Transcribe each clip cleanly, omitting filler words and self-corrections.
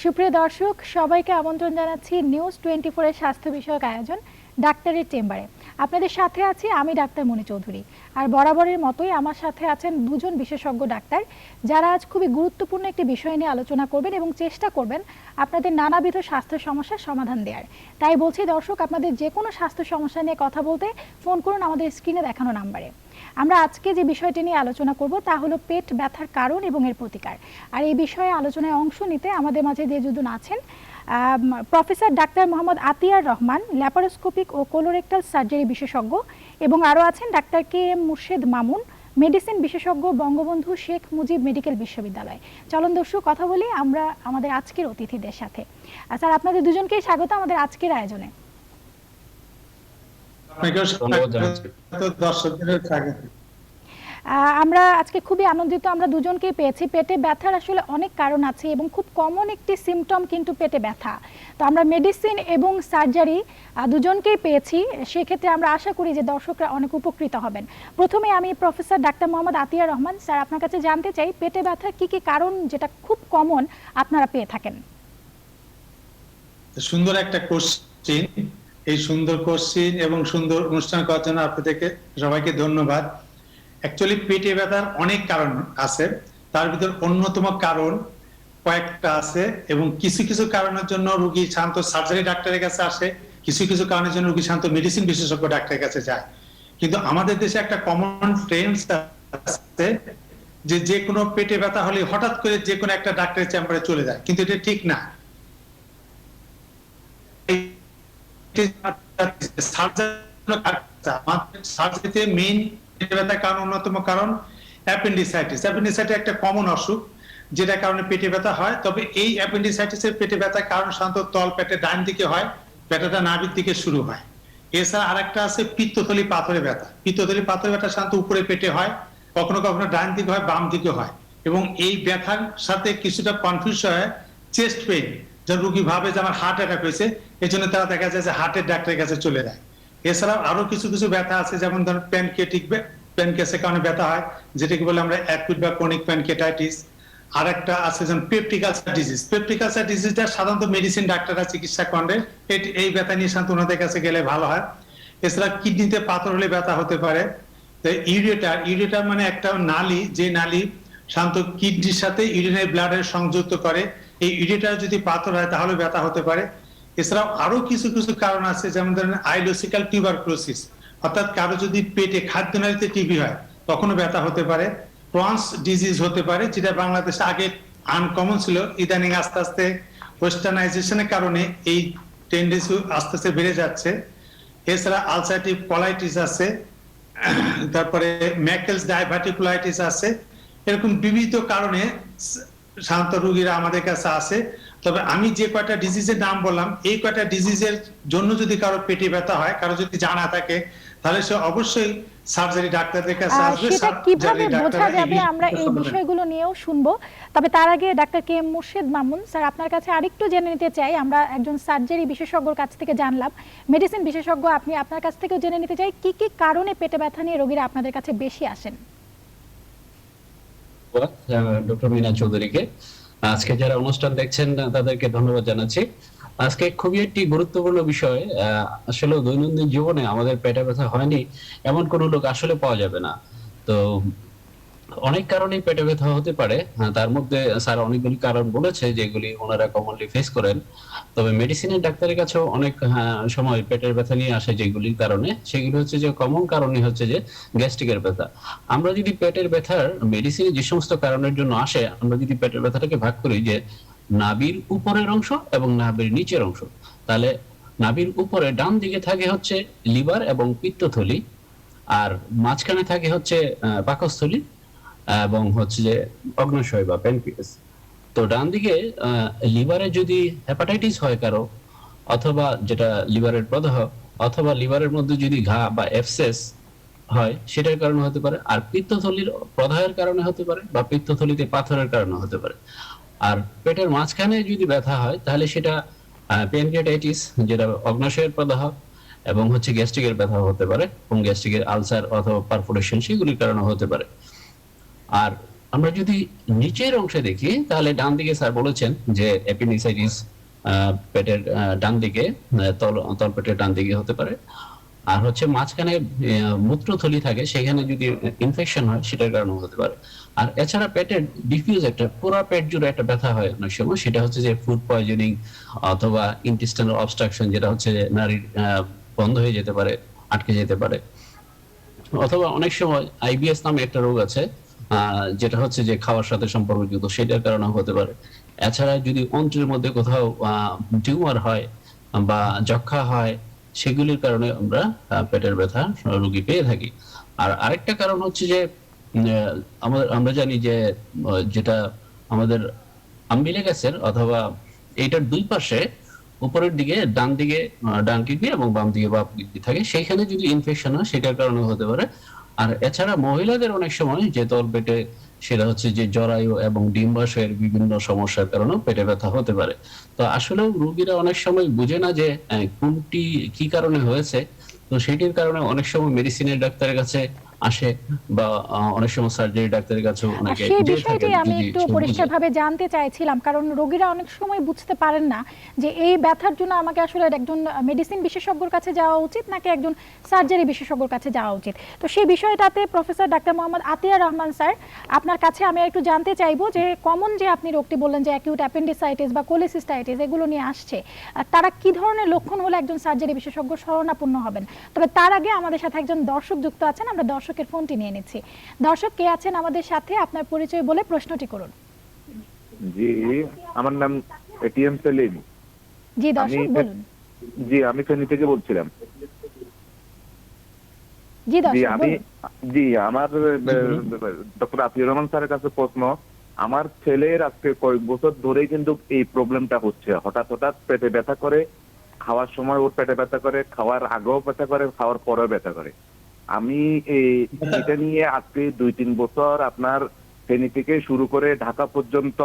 সুপ্রিয় দর্শক, সবাইকে আমন্ত্রণ জানাচ্ছি নিউজ 24 এর স্বাস্থ্য বিষয়ক আয়োজন ডাক্তারের চেম্বারে। আপনাদের সাথে আছি আমি ডাক্তার মনি চৌধুরী। আর বরাবরের মতোই আমার সাথে আছেন দুজন বিশেষজ্ঞ ডাক্তার, যারা আজ খুবই গুরুত্বপূর্ণ একটি বিষয় নিয়ে আলোচনা করবেন এবং চেষ্টা করবেন আপনাদের নানাবিধ স্বাস্থ্য সমস্যার সমাধান দেওয়ার। তাই বলছি দর্শক, আপনাদের যে কোনো স্বাস্থ্য সমস্যা নিয়ে কথা বলতে ফোন করুন আমাদের স্ক্রিনে দেখানো নাম্বারে। আমরা আজকে যে বিষয়টি নিয়ে আলোচনা করব তা হলো পেট ব্যথার কারণ এবং এর প্রতিকার। আর এই বিষয়ে আলোচনায় অংশ নিতে আমাদের মাঝে যে দুজন আছেন, professor doctor Mohammad Atiar Rahman, laparoscopic ও কোলোরেক্টাল সার্জারি বিশেষজ্ঞ, এবং আরও আছেন doctor K M Murshed Mamun, medicine বিশেষজ্ঞ, বঙ্গবন্ধু শেখ মুজিব মেডিকেল বিশ্ববিদ্যালয়। চলন দর্শক, কথা বলি আমরা আমাদের আজকের অতিথিদের সাথে। স্যার, আপনাদের দুজনকেই স্বাগত আমাদের আজকের আয়োজনে। আমরা আজকে খুবই আনন্দিত, আমরা দুজনকেই পেয়েছি। পেটে ব্যথার আসলে অনেক কারণ আছে এবং খুব কমন একটি সিমটম কিন্তু পেটে ব্যথা। তো আমরা মেডিসিন এবং সার্জারি দুজনকেই পেয়েছি, সেক্ষেত্রে আমরা আশা করি যে দর্শকরা অনেক উপকৃত হবেন। প্রথমে আমি professor doctor Mohammad Atiar Rahman sir, আপনার কাছে জানতে চাই পেটে ব্যথার কি কি কারণ যেটা খুব কমন আপনারা পেয়ে থাকেন। সুন্দর একটা কোশ্চেন, এই সুন্দর কোশ্চেন এবং সুন্দর অনুষ্ঠান করার জন্য আপনাদেরকে সবাইকে ধন্যবাদ। অ্যাকচুয়ালি পেটে ব্যথার অনেক কারণ আছে, তার ভিতর অন্যতম কারণ কয়েকটা আছে এবং কিছু কিছু কারণের জন্য রোগী শান্ত সার্জারি ডাক্তারের কাছে আসে, কিছু কিছু কারণের জন্য রোগী শান্ত মেডিসিন বিশেষজ্ঞ ডাক্তারের কাছে যায়। কিন্তু আমাদের দেশে একটা কমন ট্রেন্ড আছে যে যে কোনো পেটে ব্যথা হলে হঠাৎ করে যে কোনো একটা ডাক্তারের চেম্বারে চলে যায়, কিন্তু এটা ঠিক না। সার্জারিতে মেইন পেটে ব্যথার কারণ অন্যতম কারণ অ্যাপেন্ডিসাইটিস। অ্যাপেন্ডিসাইটিস একটা কমন অসুখ যেটা কারণে পেটে ব্যথা হয়। তবে এই অ্যাপেন্ডিসাইটিসের পেটে ব্যথার কারণ সাধারণত তল পেটের ডান দিকে হয়, ব্যথাটা নাভির দিকে শুরু হয়। এছাড়া আরেকটা আছে পিত্তথলি পাথরে ব্যথা। পিত্তথলি পাথরে ব্যথা সাধারণত উপরে পেটে হয়, কখনো কখনো ডান দিকে হয়, বাম দিকে হয়, এবং এই ব্যথার সাথে কিছুটা কনফিউজ হয় চেস্ট পেইন, যা রোগী ভাবে যে আমার হার্ট অ্যাটাক হয়েছে, এই জন্য তারা দেখা যায় যে হার্টের ডাক্তারের কাছে চলে যায়। এছাড়াও আরো কিছু কিছু ব্যথা আছে, যেমন ধরুন প্যানক্রিয়াসের কারণে ব্যথা হয়, যেটাকে বলে আমরা অ্যাকুট বা ক্রনিক প্যানক্রিয়াটাইটিস। আর একটা আছে যেমন peptic ulcer disease. Peptic ulcer ডিজিজটা সাধারণত মেডিসিন ডাক্তাররা চিকিৎসা করেন, এই ব্যথা নিয়ে সাধারণত ওনাদের কাছে গেলে ভালো হয়। এছাড়া কিডনিতে পাথর হলে ব্যথা হতে পারে। ইউরেটার মানে একটা নালী, যে নালী সাধারণত কিডনির সাথে ইউরিনারি ব্লাডের সংযুক্ত করে, এই ইউরেটার যদি পাথর হয় তাহলে ব্যথা হতে পারে। এছাড়াও আরো কিছু কিছু কারণ আছে, যেমন ধরেন আইলোসিক্যাল টিউবারকুলোসিস, অর্থাৎ কারো যদি পেটে খাদ্যনালীতে টিবি হয় তখনও ব্যথা হতে পারে। ক্রনস ডিজিজ হতে পারে, যেটা বাংলাদেশে আগে আনকমন ছিল, ইদানিং আস্তে আস্তে ওয়েস্টার্নাইজেশনের কারণে এই টেন্ডেন্সি আস্তে আস্তে বেড়ে যাচ্ছে। এছাড়া আলসারেটিভ কোলাইটিস আছে, তারপরে ম্যাকেলস ডাইভার্টিকুলাইটিস আছে। এরকম বিবিধ কারণে সাধারণত রোগীরা আমাদের কাছে আসে। তবে আমি যে কয়টা ডিজিজের নাম বললাম, এই কয়টা ডিজিজের জন্য যদি কারো পেটে ব্যথা হয়, কারো যদি জানা থাকে, তাহলে সে অবশ্যই সার্জারি ডাক্তারদের কাছে আসবে। সেটা কিভাবে বোঝা যাবে আমরা এই বিষয়গুলো নিয়েও শুনবো। তবে তার আগে doctor K M Murshed Mamun sir, আপনার কাছে আরেকটু জেনে নিতে চাই। আমরা একজন সার্জারি বিশেষজ্ঞর কাছ থেকে জানলাম, মেডিসিন বিশেষজ্ঞ আপনি, আপনার কাছ থেকেও জেনে নিতে চাই কি কি কারণে পেটে ব্যথা নিয়ে রোগীরা আপনাদের কাছে বেশি আসেন। ডক্টর মিনা চৌধুরীকে, আজকে যারা অনুষ্ঠান দেখছেন তাদেরকে ধন্যবাদ জানাচ্ছি। আজকে খুবই একটি গুরুত্বপূর্ণ বিষয়। আসলে দৈনন্দিন জীবনে আমাদের পেটে ব্যথা হয়নি এমন কোনো লোক আসলে পাওয়া যাবে না। তো অনেক কারণেই পেটে ব্যথা হতে পারে, তার মধ্যে স্যার অনেকগুলি কারণ বলেছে যেগুলি ওনারা কমনলি ফেস করেন। তবে মেডিসিনের ডাক্তারের কাছেও অনেক সময় পেটের ব্যথা নিয়ে আসে, যেগুলির কারণে সেগুলো হচ্ছে যে কমন কারণই হচ্ছে যে গ্যাস্ট্রিকের ব্যথা। আমরা যদি পেটের ব্যথার মেডিসিনে যে সমস্ত কারণের জন্য আসে, আমরা যদি পেটের ব্যথাটাকে ভাগ করি যে নাভির উপরের অংশ এবং নাভির নিচের অংশ, তাহলে নাভির উপরে ডান দিকে থাকে হচ্ছে লিভার এবং পিত্তথলি, আর মাঝখানে থাকে হচ্ছে পাকস্থলী এবং হচ্ছে যে অগ্ন্যাশয় বা প্যানক্রিয়াস। তো ডান দিকে লিভারে যদি হেপাটাইটিস হয় কারো, অথবা যেটা লিভারের প্রদাহ, অথবা লিভারের মধ্যে যদি ঘা বা অ্যাবসেস হয়, সেটার কারণে হতে পারে। আর পিত্তথলির প্রদাহের কারণে হতে পারে, বা পিত্তথলিতে পাথরের কারণে হতে পারে। আর পেটের মাঝখানে যদি ব্যথা হয় তাহলে সেটা প্যানক্রিয়াটাইটিস, যেটা অগ্ন্যাশয়ের প্রদাহ, এবং হচ্ছে গ্যাস্ট্রিকের ব্যথা হতে পারে, এবং গ্যাস্ট্রিকের আলসার অথবা পারফোরেশন সেগুলির কারণে হতে পারে। আর আমরা যদি নিচের অংশে দেখি তাহলে ডান দিকে স্যার বলেছেন যে অ্যাপেন্ডিসাইটিস পেটের ডান দিকে, তলপেটের ডান দিকে হতে পারে। আর হচ্ছে মাঝখানে মূত্রথলি থাকে, সেখানে যদি ইনফেকশন হয় সেটার কারণে হতে পারে। আর এছাড়া পেটের ডিফিউজ একটা পুরো পেট জুড়ে একটা ব্যথা হয় অনেক সময়, সেটা হচ্ছে যে ফুড পয়জনিং অথবা ইন্টেস্টাইনাল অবস্ট্রাকশন, যেটা হচ্ছে নারীর বন্ধ হয়ে যেতে পারে, আটকে যেতে পারে। অথবা অনেক সময় আইবিএস নামে একটা রোগ আছে, যেটা হচ্ছে যে খাওয়ার সাথে সম্পর্কযুক্ত, সেটার কারণে হতে পারে। এছাড়া যদি অন্ত্রের মধ্যে কোথাও টিউমার হয় বা যক্ষা হয়, সেগুলির কারণে আমরা পেটের ব্যথা রোগী পেয়ে থাকি। আর আরেকটা কারণ হচ্ছে যে আমরা জানি যে যেটা আমাদের আম্বিলিকাসের অথবা এইটার দুই পাশে উপরের দিকে ডান কিডনি এবং বাম দিকে বাম কিডনি থাকে, সেইখানে যদি ইনফেকশন হয় সেটার কারণে হতে পারে। আর এছাড়া মহিলাদের অনেক সময় যে তলপেটে, সেটা হচ্ছে যে জরায়ু এবং ডিম্বাশয়ের বিভিন্ন সমস্যার কারণে পেটে ব্যথা হতে পারে। তো আসলেও রোগীরা অনেক সময় বুঝে না যে কোনটি কি কারণে হয়েছে। তো সেটির কারণে অনেক সময় মেডিসিনের ডাক্তারের কাছে আসে বা অনেক সময় সার্জারি ডাক্তারের কাছে আর অনেকে সেই যেয়ে বিষয়টি থাকেন আমি যদি একটু সে বুঝে। পরিষ্কারভাবে জানতে চাইছিলাম, কারণ রোগীরা অনেক সময় বুঝতে পারেন না যে এই ব্যথার জন্য আমাকে আসলে একজন মেডিসিন বিশেষজ্ঞর কাছে যাওয়া উচিত নাকি একজন সার্জারি বিশেষজ্ঞর কাছে যাওয়া উচিত। তো সেই বিষয়টাতে professor doctor Mohammad Atiar Rahman sir, আপনার কাছে আমি একটু জানতে চাইবো যে কমন যে আপনি রোগটি বললেন যে অ্যাকিউট অ্যাপেন্ডিসাইটিস বা কোলিসিস্টাইটিস এগুলো নিয়ে আসছে, তারা কি ধরনের লক্ষণ হলে একজন সার্জারি বিশেষজ্ঞ শরণাপন্ন হবেন। তবে তার আগে আমাদের সাথে একজন দর্শক যুক্ত আছেন, আমরা দর্শকের ফোনটি নিয়ে নিচ্ছি। দর্শক কে আছেন আমাদের সাথে, আপনার পরিচয় বলে প্রশ্নটি করুন। জি, আমার নাম এটিএম সেলিম। জি দর্শক বলুন। জি, আমি ফেনী থেকে বলছিলাম। জি জি, দর্শক আমি বলুন। আমার ডক্টর আতিউর রহমান স্যারের কাছে প্রশ্ন। আমার ছেলের আজকে কয়েক বছর ধরেই কিন্তু এই প্রবলেমটা হচ্ছে। হঠাৎ হঠাৎ পেটে ব্যথা করে, খাওয়ার সময় ওর পেটে ব্যথা করে, খাওয়ার আগেও ব্যথা করে, খাওয়ার পরেও ব্যথা করে। আমি এটা নিয়ে আজকে 2-3 বছর আপনার ফেনী থেকে শুরু করে ঢাকা পর্যন্ত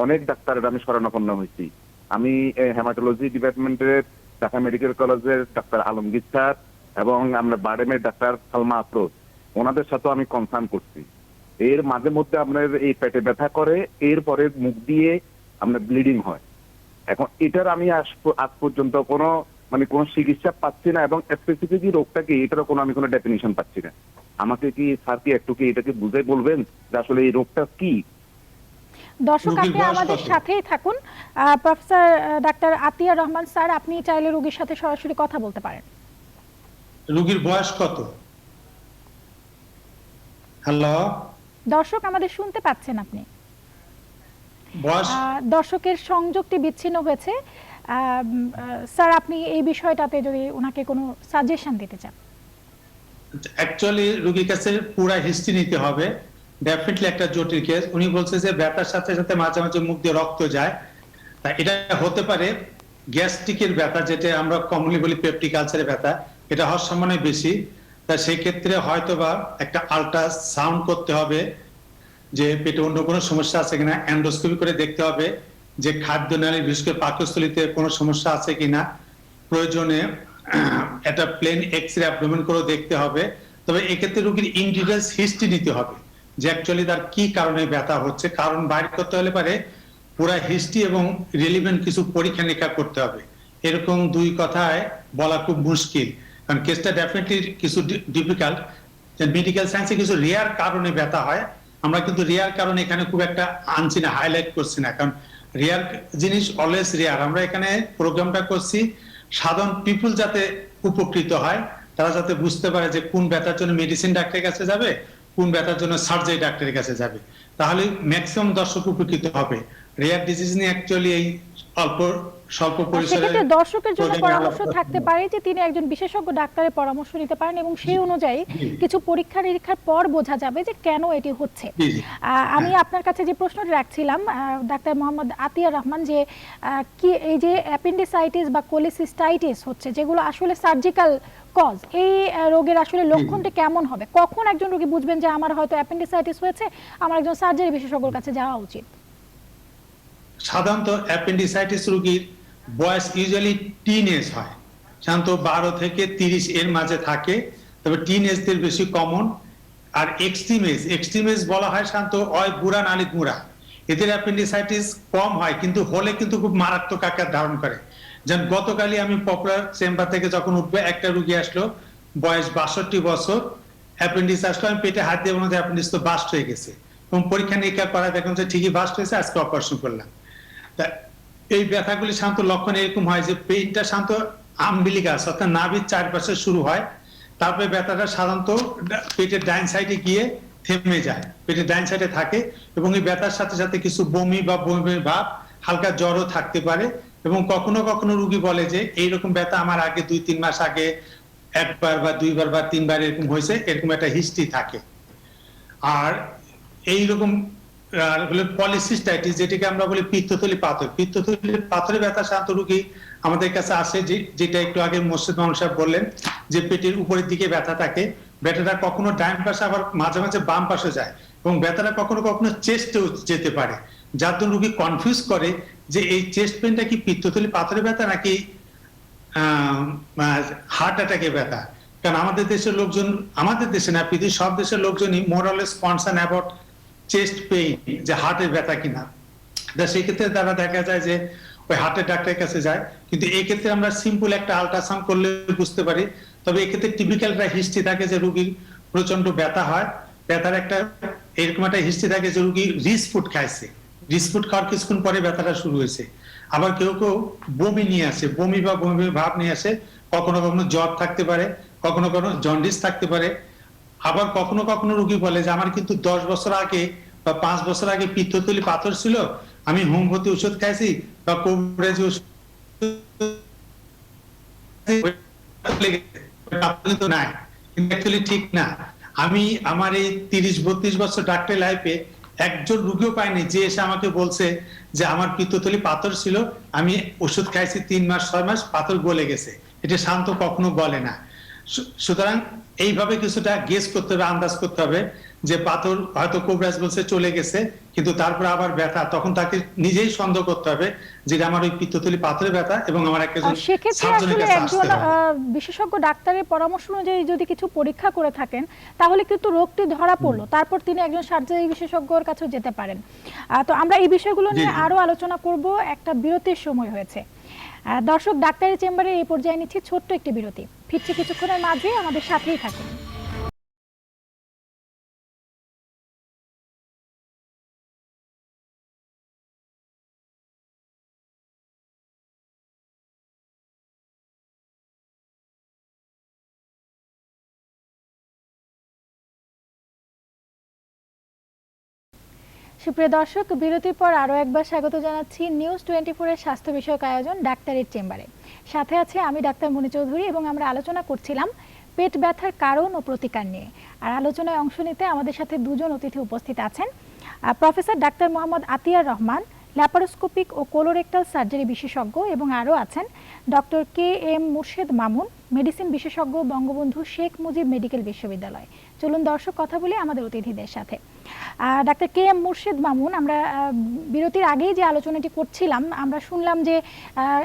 অনেক ডাক্তারের আমি শরণাপন্ন হয়েছি। আমি হেমাটোলজি ডিপার্টমেন্টের ঢাকা মেডিকেল কলেজের ডাক্তার আলমগীর স্যার এবং আমরা বাডেমের ডাক্তার সালমা আফরোজ, ওনাদের সাথেও আমি কনসার্ন করছি। এর মাঝে মধ্যে আপনার এই পেটে ব্যথা করে, এরপরে মুখ দিয়ে আপনার ব্লিডিং হয়। এখন এটার আমি আজ পর্যন্ত কোনো চিকিৎসা পাচ্ছি না, এবং স্পেসিফিক রোগটা কি এটারও আমি কোনো ডেফিনিশন পাচ্ছি না। আমাকে কি স্যার কি একটু কি এটাকে বুঝে বলবেন যে আসলে এই রোগটা কি? দর্শক রোগীর আপনি বয়স আমাদের কত? সাথেই থাকুন। Professor doctor Atiar Rahman sir, আপনি চাইলে রোগীর সাথে সরাসরি কথা বলতে পারেন। রোগীর বয়স কত? হ্যালো, দর্শক আমাদের শুনতে পাচ্ছেন আপনি? বয়স দর্শকের সংযোগটি বিচ্ছিন্ন হয়েছে। স্যার আপনি এই বিষয়টাতে যদি ওনাকে কোনো সাজেশন দিতে চান। অ্যাকচুয়ালি রোগীর কাছে পুরো হিস্ট্রি নিতে হবে। ডেফিনেটলি একটা জটিল কেস। উনি বলছে যে ব্যথার সাথে সাথে মাঝে মাঝে মুখ দিয়ে রক্ত যায়। তা এটা হতে পারে গ্যাস্ট্রিকের ব্যথা, যেটা আমরা কমনলি বলি পেপটিক আলসারের ব্যথা, এটা হওয়ার সম্ভাবনা বেশি। তা সেই ক্ষেত্রে হয়তোবা একটা আল্ট্রাসাউন্ড করতে হবে যে পেটে অন্য কোনো সমস্যা আছে কিনা, এন্ডোস্কোপি করে দেখতে হবে যে খাদ্যনালী বিশেষ করে পাকস্থলীতে কোনো সমস্যা আছে কিনা, প্রয়োজনে একটা প্লেন এক্স-রে অ্যাবডোমেন করে দেখতে হবে। তবে এক্ষেত্রে রোগীর ইন ডিটেইলস হিস্ট্রি নিতে হবে যে অ্যাকচুয়ালি তার কি কারণে ব্যথা হচ্ছে। কারণ বাইর করতে হলে পারে পুরা হিস্ট্রি এবং রিলিভেন্ট কিছু পরীক্ষা নিরীক্ষা করতে হবে। এরকম দুই কথায় বলা খুব মুশকিল, কারণ কেসটা ডেফিনেটলি কিছু ডিফিকাল্ট। মেডিকেল সায়েন্সে কিছু রেয়ার কারণে ব্যথা হয়, আমরা কিন্তু রেয়ার কারণ এখানে খুব একটা আনছি না, হাইলাইট করছি না, কারণ রেয়ার জিনিস অলওয়েজ রেয়ার। আমরা এখানে প্রোগ্রামটা করছি সাধারণ পিপল যাতে উপকৃত হয়, তারা যাতে বুঝতে পারে যে কোন ব্যথার জন্য মেডিসিন ডাক্তারের কাছে যাবে, কোন ব্যথার জন্য সার্জারি ডাক্তারের কাছে যাবে, তাহলে ম্যাক্সিমাম দর্শক উপকৃত হবে। রেয়ার ডিজিজ নিয়ে অ্যাকচুয়ালি এই স্বল্প পরিসরে সেক্ষেত্রে দর্শকের জন্য পরামর্শ থাকতে পারে যে তিনি একজন বিশেষজ্ঞ ডাক্তারের পরামর্শ নিতে পারেন এবং সেই অনুযায়ী কিছু পরীক্ষা নিরীক্ষার পর বোঝা যাবে যে কেন এটি হচ্ছে। আমি আপনার কাছে যে প্রশ্নটি রাখছিলাম ডাক্তার মোহাম্মদ আতিয়ার রহমান, যে কি এই যে অ্যাপেন্ডিসাইটিস বা কোলিসিস্টাইটিস হচ্ছে, যেগুলো আসলে সার্জিক্যাল কজ, এই রোগের আসলে লক্ষণটি কেমন হবে, কখন একজন রোগী বুঝবেন যে আমার হয়তো অ্যাপেন্ডিসাইটিস হয়েছে, আমার একজন সার্জারি বিশেষজ্ঞর কাছে যাওয়া উচিত? সাধারণত অ্যাপেন্ডিসাইটিস রোগীর বয়স ইউজুয়ালি টিন এজ হয়, সাধারণত 12 থেকে 30 এর মাঝে থাকে। তবে টিন এজদের বেশি কমন। আর এক্সট্রিমেজ বলা হয় শান্ত হয় বুড়া নালিক মুড়া, এদের অ্যাপেন্ডিসাইটিস কম হয় কিন্তু হলে কিন্তু খুব মারাত্মক আকার ধারণ করে। যেমন গতকালই আমি পপুলার চেম্বার থেকে যখন উঠবে একটা রুগী আসলো, বয়স 62 বছর, অ্যাপেন্ডিক্স আসলো, আমি পেটে হাত দিয়ে বললাম যে অ্যাপেন্ডিক্স তো বাস্ট হয়ে গেছে, এবং পরীক্ষা নিরীক্ষা করা দেখলাম যে ঠিকই বাস্ট হয়েছে, আজকে অপারেশন করলাম। তা এই ব্যথাগুলি শান্ত লক্ষণ এরকম হয় যে পেইনটা শান্ত আম্বিলিকাস অর্থাৎ নাভির চারপাশে শুরু হয়, তারপরে ব্যথাটা সাধারণত পেটের ডাইন সাইডে গিয়ে থেমে যায়, পেটের ডাইন সাইডে থাকে, এবং এই ব্যথার সাথে সাথে কিছু বমি বা বমির ভাব, হালকা জ্বরও থাকতে পারে। এবং কখনো কখনো রুগী বলে যে এইরকম ব্যথা আমার আগে 2-3 মাস আগে একবার বা দুইবার বা তিনবার এরকম হয়েছে, এরকম একটা হিস্ট্রি থাকে। আর এইরকম পলিসিস্টাইটিস, যেটাকে আমরা বলি পিত্তথলি পাথরের ব্যথা সাধারণত রুগী আমাদের কাছে আসে, যেটা একটু আগে মোর্শেদ মামুন সাহেব বললেন যে পেটের উপরের দিকে ব্যথা থাকে, ব্যথাটা কখনো ডান পাশে আবার মাঝে মাঝে বাম পাশে যায়, এবং ব্যথাটা কখনো কখনো চেস্টেও যেতে পারে, যার জন্য রুগী কনফিউজ করে যে এই চেস্ট পেনটা কি পিত্তথলি পাথরের ব্যথা নাকি হার্ট অ্যাটাকের ব্যথা। কারণ আমাদের দেশের লোকজন, আমাদের দেশে না পৃথিবীর সব দেশের লোকজনই মোরালেস কনসার্ন অ্যাবাউট চেস্ট পেইন, যে হার্টের ব্যথা কিনা। সেই ক্ষেত্রে তারা দেখা যায় যে ওই হার্টের ডাক্তারের কাছে যায়, কিন্তু এই ক্ষেত্রে আমরা সিম্পল একটা আল্ট্রাসাউন্ড করলে বুঝতে পারি। তবে এক্ষেত্রে টিপিক্যাল একটা হিস্ট্রি থাকে যে রুগীর প্রচন্ড ব্যথা হয়, ব্যথার একটা এরকম একটা হিস্ট্রি থাকে যে রুগী রিচ ফুড খাইছে, রিচ ফুড খাওয়ার কিছুক্ষণ পরে ব্যথাটা শুরু হয়েছে। আবার কেউ কেউ বমি নিয়ে আসে, বমি বা বমি ভাব নিয়ে আসে, কখনো কখনো জ্বর থাকতে পারে, কখনো কখনো জন্ডিস থাকতে পারে। আবার কখনো কখনো রুগী বলে যে আমার কিন্তু 10 বছর আগে বা 5 বছর আগে পিত্তথলি পাথর ছিল, আমি হোমিওপ্যাথি ওষুধ খাইছি বা কোবরেজ ওষুধ কিন্তু নাই, কিন্তু অ্যাকচুয়ালি ঠিক না। আমি আমার এই 30-32 বছর ডাক্তারি লাইফে একজন রুগীও পাইনি যে এসে আমাকে বলছে যে আমার পিত্তথলি পাথর ছিল, আমি ওষুধ খাইছি 3 মাস 6 মাস, পাথর গলে গেছে। এটা শান্ত কখনো বলে না। সুতরাং এইভাবে কিছুটা গেস করতে হবে, আন্দাজ করতে হবে যে পাথর হয়তো কোবরাজ বলছে চলে গেছে, কিন্তু তারপর আবার ব্যথা, তখন তাকে নিজেই সন্দেহ করতে হবে যে আমার ওই পিত্তথলি পাথরের ব্যথা, এবং আমার একজন সেক্ষেত্রে আসলে একজন বিশেষজ্ঞ ডাক্তারের পরামর্শ অনুযায়ী যদি কিছু পরীক্ষা করে থাকেন, তাহলে কিন্তু রোগটি ধরা পড়লো, তারপর তিনি একজন সার্জারি বিশেষজ্ঞর কাছে যেতে পারেন। তো আমরা এই বিষয়গুলো নিয়ে আরো আলোচনা করব, একটা বিরতির সময় হয়েছে। দর্শক, ডাক্তারের চেম্বারে এই পর্যায়ে নিচ্ছি ছোট্ট একটি বিরতি, ফিরছি কিছুক্ষণের মাঝে, আমাদের সাথেই থাকুন। সুপ্রিয় দর্শক, বিরতির পর আরও একবার স্বাগত জানাচ্ছি নিউজ 24 এর স্বাস্থ্য বিষয়ক আয়োজন ডাক্তারের চেম্বারে। সাথে আছে আমি ডাক্তার মনি চৌধুরী, এবং আমরা আলোচনা করছিলাম পেট ব্যথার কারণ ও প্রতিকার নিয়ে। আর আলোচনায় অংশ নিতে আমাদের সাথে দুজন অতিথি উপস্থিত আছেন। Professor doctor Mohammad Atiar Rahman, laparoscopic ও কোলোরেক্টাল সার্জারি বিশেষজ্ঞ, এবং আরও আছেন doctor KM Murshed Mamun, medicine বিশেষজ্ঞ, বঙ্গবন্ধু শেখ মুজিব মেডিকেল বিশ্ববিদ্যালয়। চলুন দর্শক কথা বলি আমাদের অতিথিদের সাথে। ডাক্তার KM মুর্শেদ মামুন, আমরা বিরতির আগেই যে আলোচনাটি করছিলাম, আমরা শুনলাম যে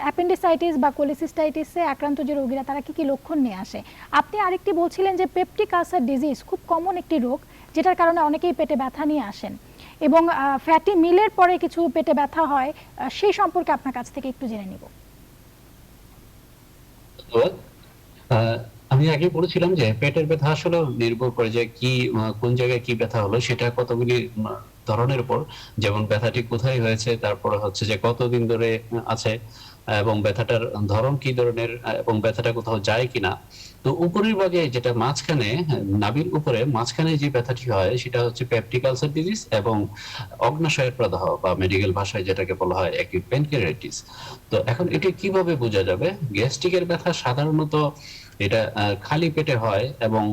অ্যাপেন্ডিসাইটিস বা কোলিসিস্টাইটিসে আক্রান্ত যে রোগীরা তারা কি কি লক্ষণ নিয়ে আসে। আপনি আরেকটি বলছিলেন যে পেপটিক আলসার ডিজিজ খুব কমন একটি রোগ, যেটার কারণে অনেকেই পেটে ব্যথা নিয়ে আসেন, এবং ফ্যাটি মিলের পরে কিছু পেটে ব্যথা হয়, সেই সম্পর্কে আপনার কাছ থেকে একটু জেনে নিব। আমি আগে বলেছিলাম যে পেটের ব্যথা আসলে নির্ভর করে যে কি কোন জায়গায় কি ব্যথা হলো, সেটা কতগুলি ধরনের উপর, যেমন ব্যথাটি কোথায় হয়েছে, তারপরে হচ্ছে যে কতদিন ধরে আছে, এবং ব্যথাটার ধরন কি ধরনের, এবং ব্যথাটা কোথাও যায় কিনা। তো উপরের ভাগে যেটা মাঝখানে, নাভির উপরে মাঝখানে যে ব্যথাটি হয় সেটা হচ্ছে পেপটিক আলসার ডিজিজ এবং অগ্নাশয়ের প্রদাহ বা মেডিকেল ভাষায় যেটাকে বলা হয় অ্যাকিউট প্যানক্রিয়াটাইটিস। তো এখন এটা কিভাবে বোঝা যাবে? গ্যাস্ট্রিকের ব্যথা সাধারণত এটা খালি পেটে হয়, এবং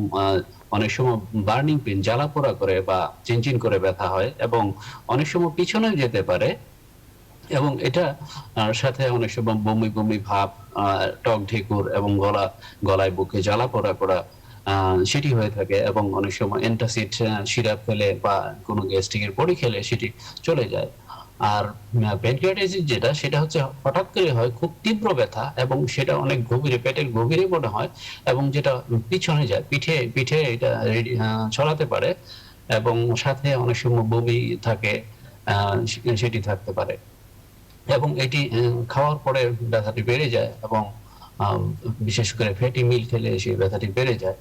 অনেক সময় বার্নিং পেন, জ্বালা পোড়া করে বা চিনচিন করে ব্যথা হয়, এবং অনেক সময় পিছনে যেতে পারে, এবং এটা সাথে অনেক সময় বমি বমি ভাব, টক ঢেকুর, এবং গলায় বুকে জ্বালা পোড়া করা সেটি হয়ে থাকে, এবং অনেক সময় অ্যান্টাসিড সিরাপ খেলে বা কোনো গ্যাস্ট্রিকের বড়ি খেলে সেটি চলে যায়। আর প্যানক্রিয়াটাইটিস যেটা, সেটা হচ্ছে হঠাৎ করে হয় খুব তীব্র ব্যথা, এবং সেটা অনেক গভীরে, পেটের গভীরে মনে হয়, এবং যেটা পিছনে যায়, পিঠে পিঠে এটা ছড়াতে পারে, এবং সাথে অনেক সময় বমি থাকে, সেটি থাকতে পারে, এবং এটি খাওয়ার পরে ব্যথাটি বেড়ে যায়, এবং বিশেষ করে ফ্যাটি মিল খেলে সেই ব্যথাটি বেড়ে যায়।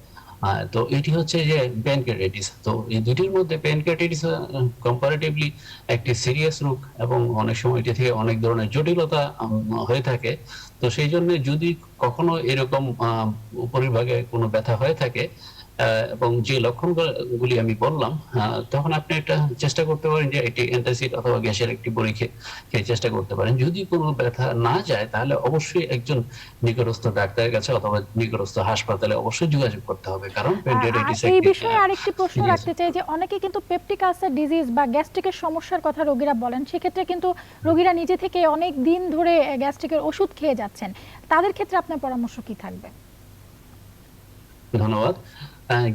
তো এটি হচ্ছে যে প্যানক্রিয়াটাইটিস। তো এই দুটির মধ্যে প্যানক্রিয়াটাইটিস কম্পারেটিভলি একটি সিরিয়াস রোগ, এবং অনেক সময় এটি থেকে অনেক ধরনের জটিলতা হয়ে থাকে। তো সেই জন্য যদি কখনো এরকম উপরিভাগে কোনো ব্যথা হয়ে থাকে, এবং যে লক্ষণগুলি আমি বললাম, তখন আপনি একটা চেষ্টা করতে পারেন যে এটি অ্যান্টাসিড অথবা গ্যাসের একটি বড়ি খেয়ে চেষ্টা করতে পারেন। যদি কোনো ব্যথা না যায়, তাহলে অবশ্যই একজন নিকটস্থ ডাক্তারের কাছে অথবা নিকটস্থ হাসপাতালে অবশ্যই যোগাযোগ করতে হবে, কারণ প্যানক্রিয়াটাইটিস এই বিষয়ে আরেকটি প্রশ্ন রাখতে চাই যে অনেকে কিন্তু পেপটিক আলসার ডিজিজ বা গ্যাস্ট্রিকের সমস্যার কথা রোগীরা বলেন, সেক্ষেত্রে কিন্তু রোগীরা নিজে থেকে অনেক দিন ধরে গ্যাস্ট্রিকের ওষুধ খেয়ে যাচ্ছেন, তাদের ক্ষেত্রে আপনার পরামর্শ কি থাকবে? ধন্যবাদ।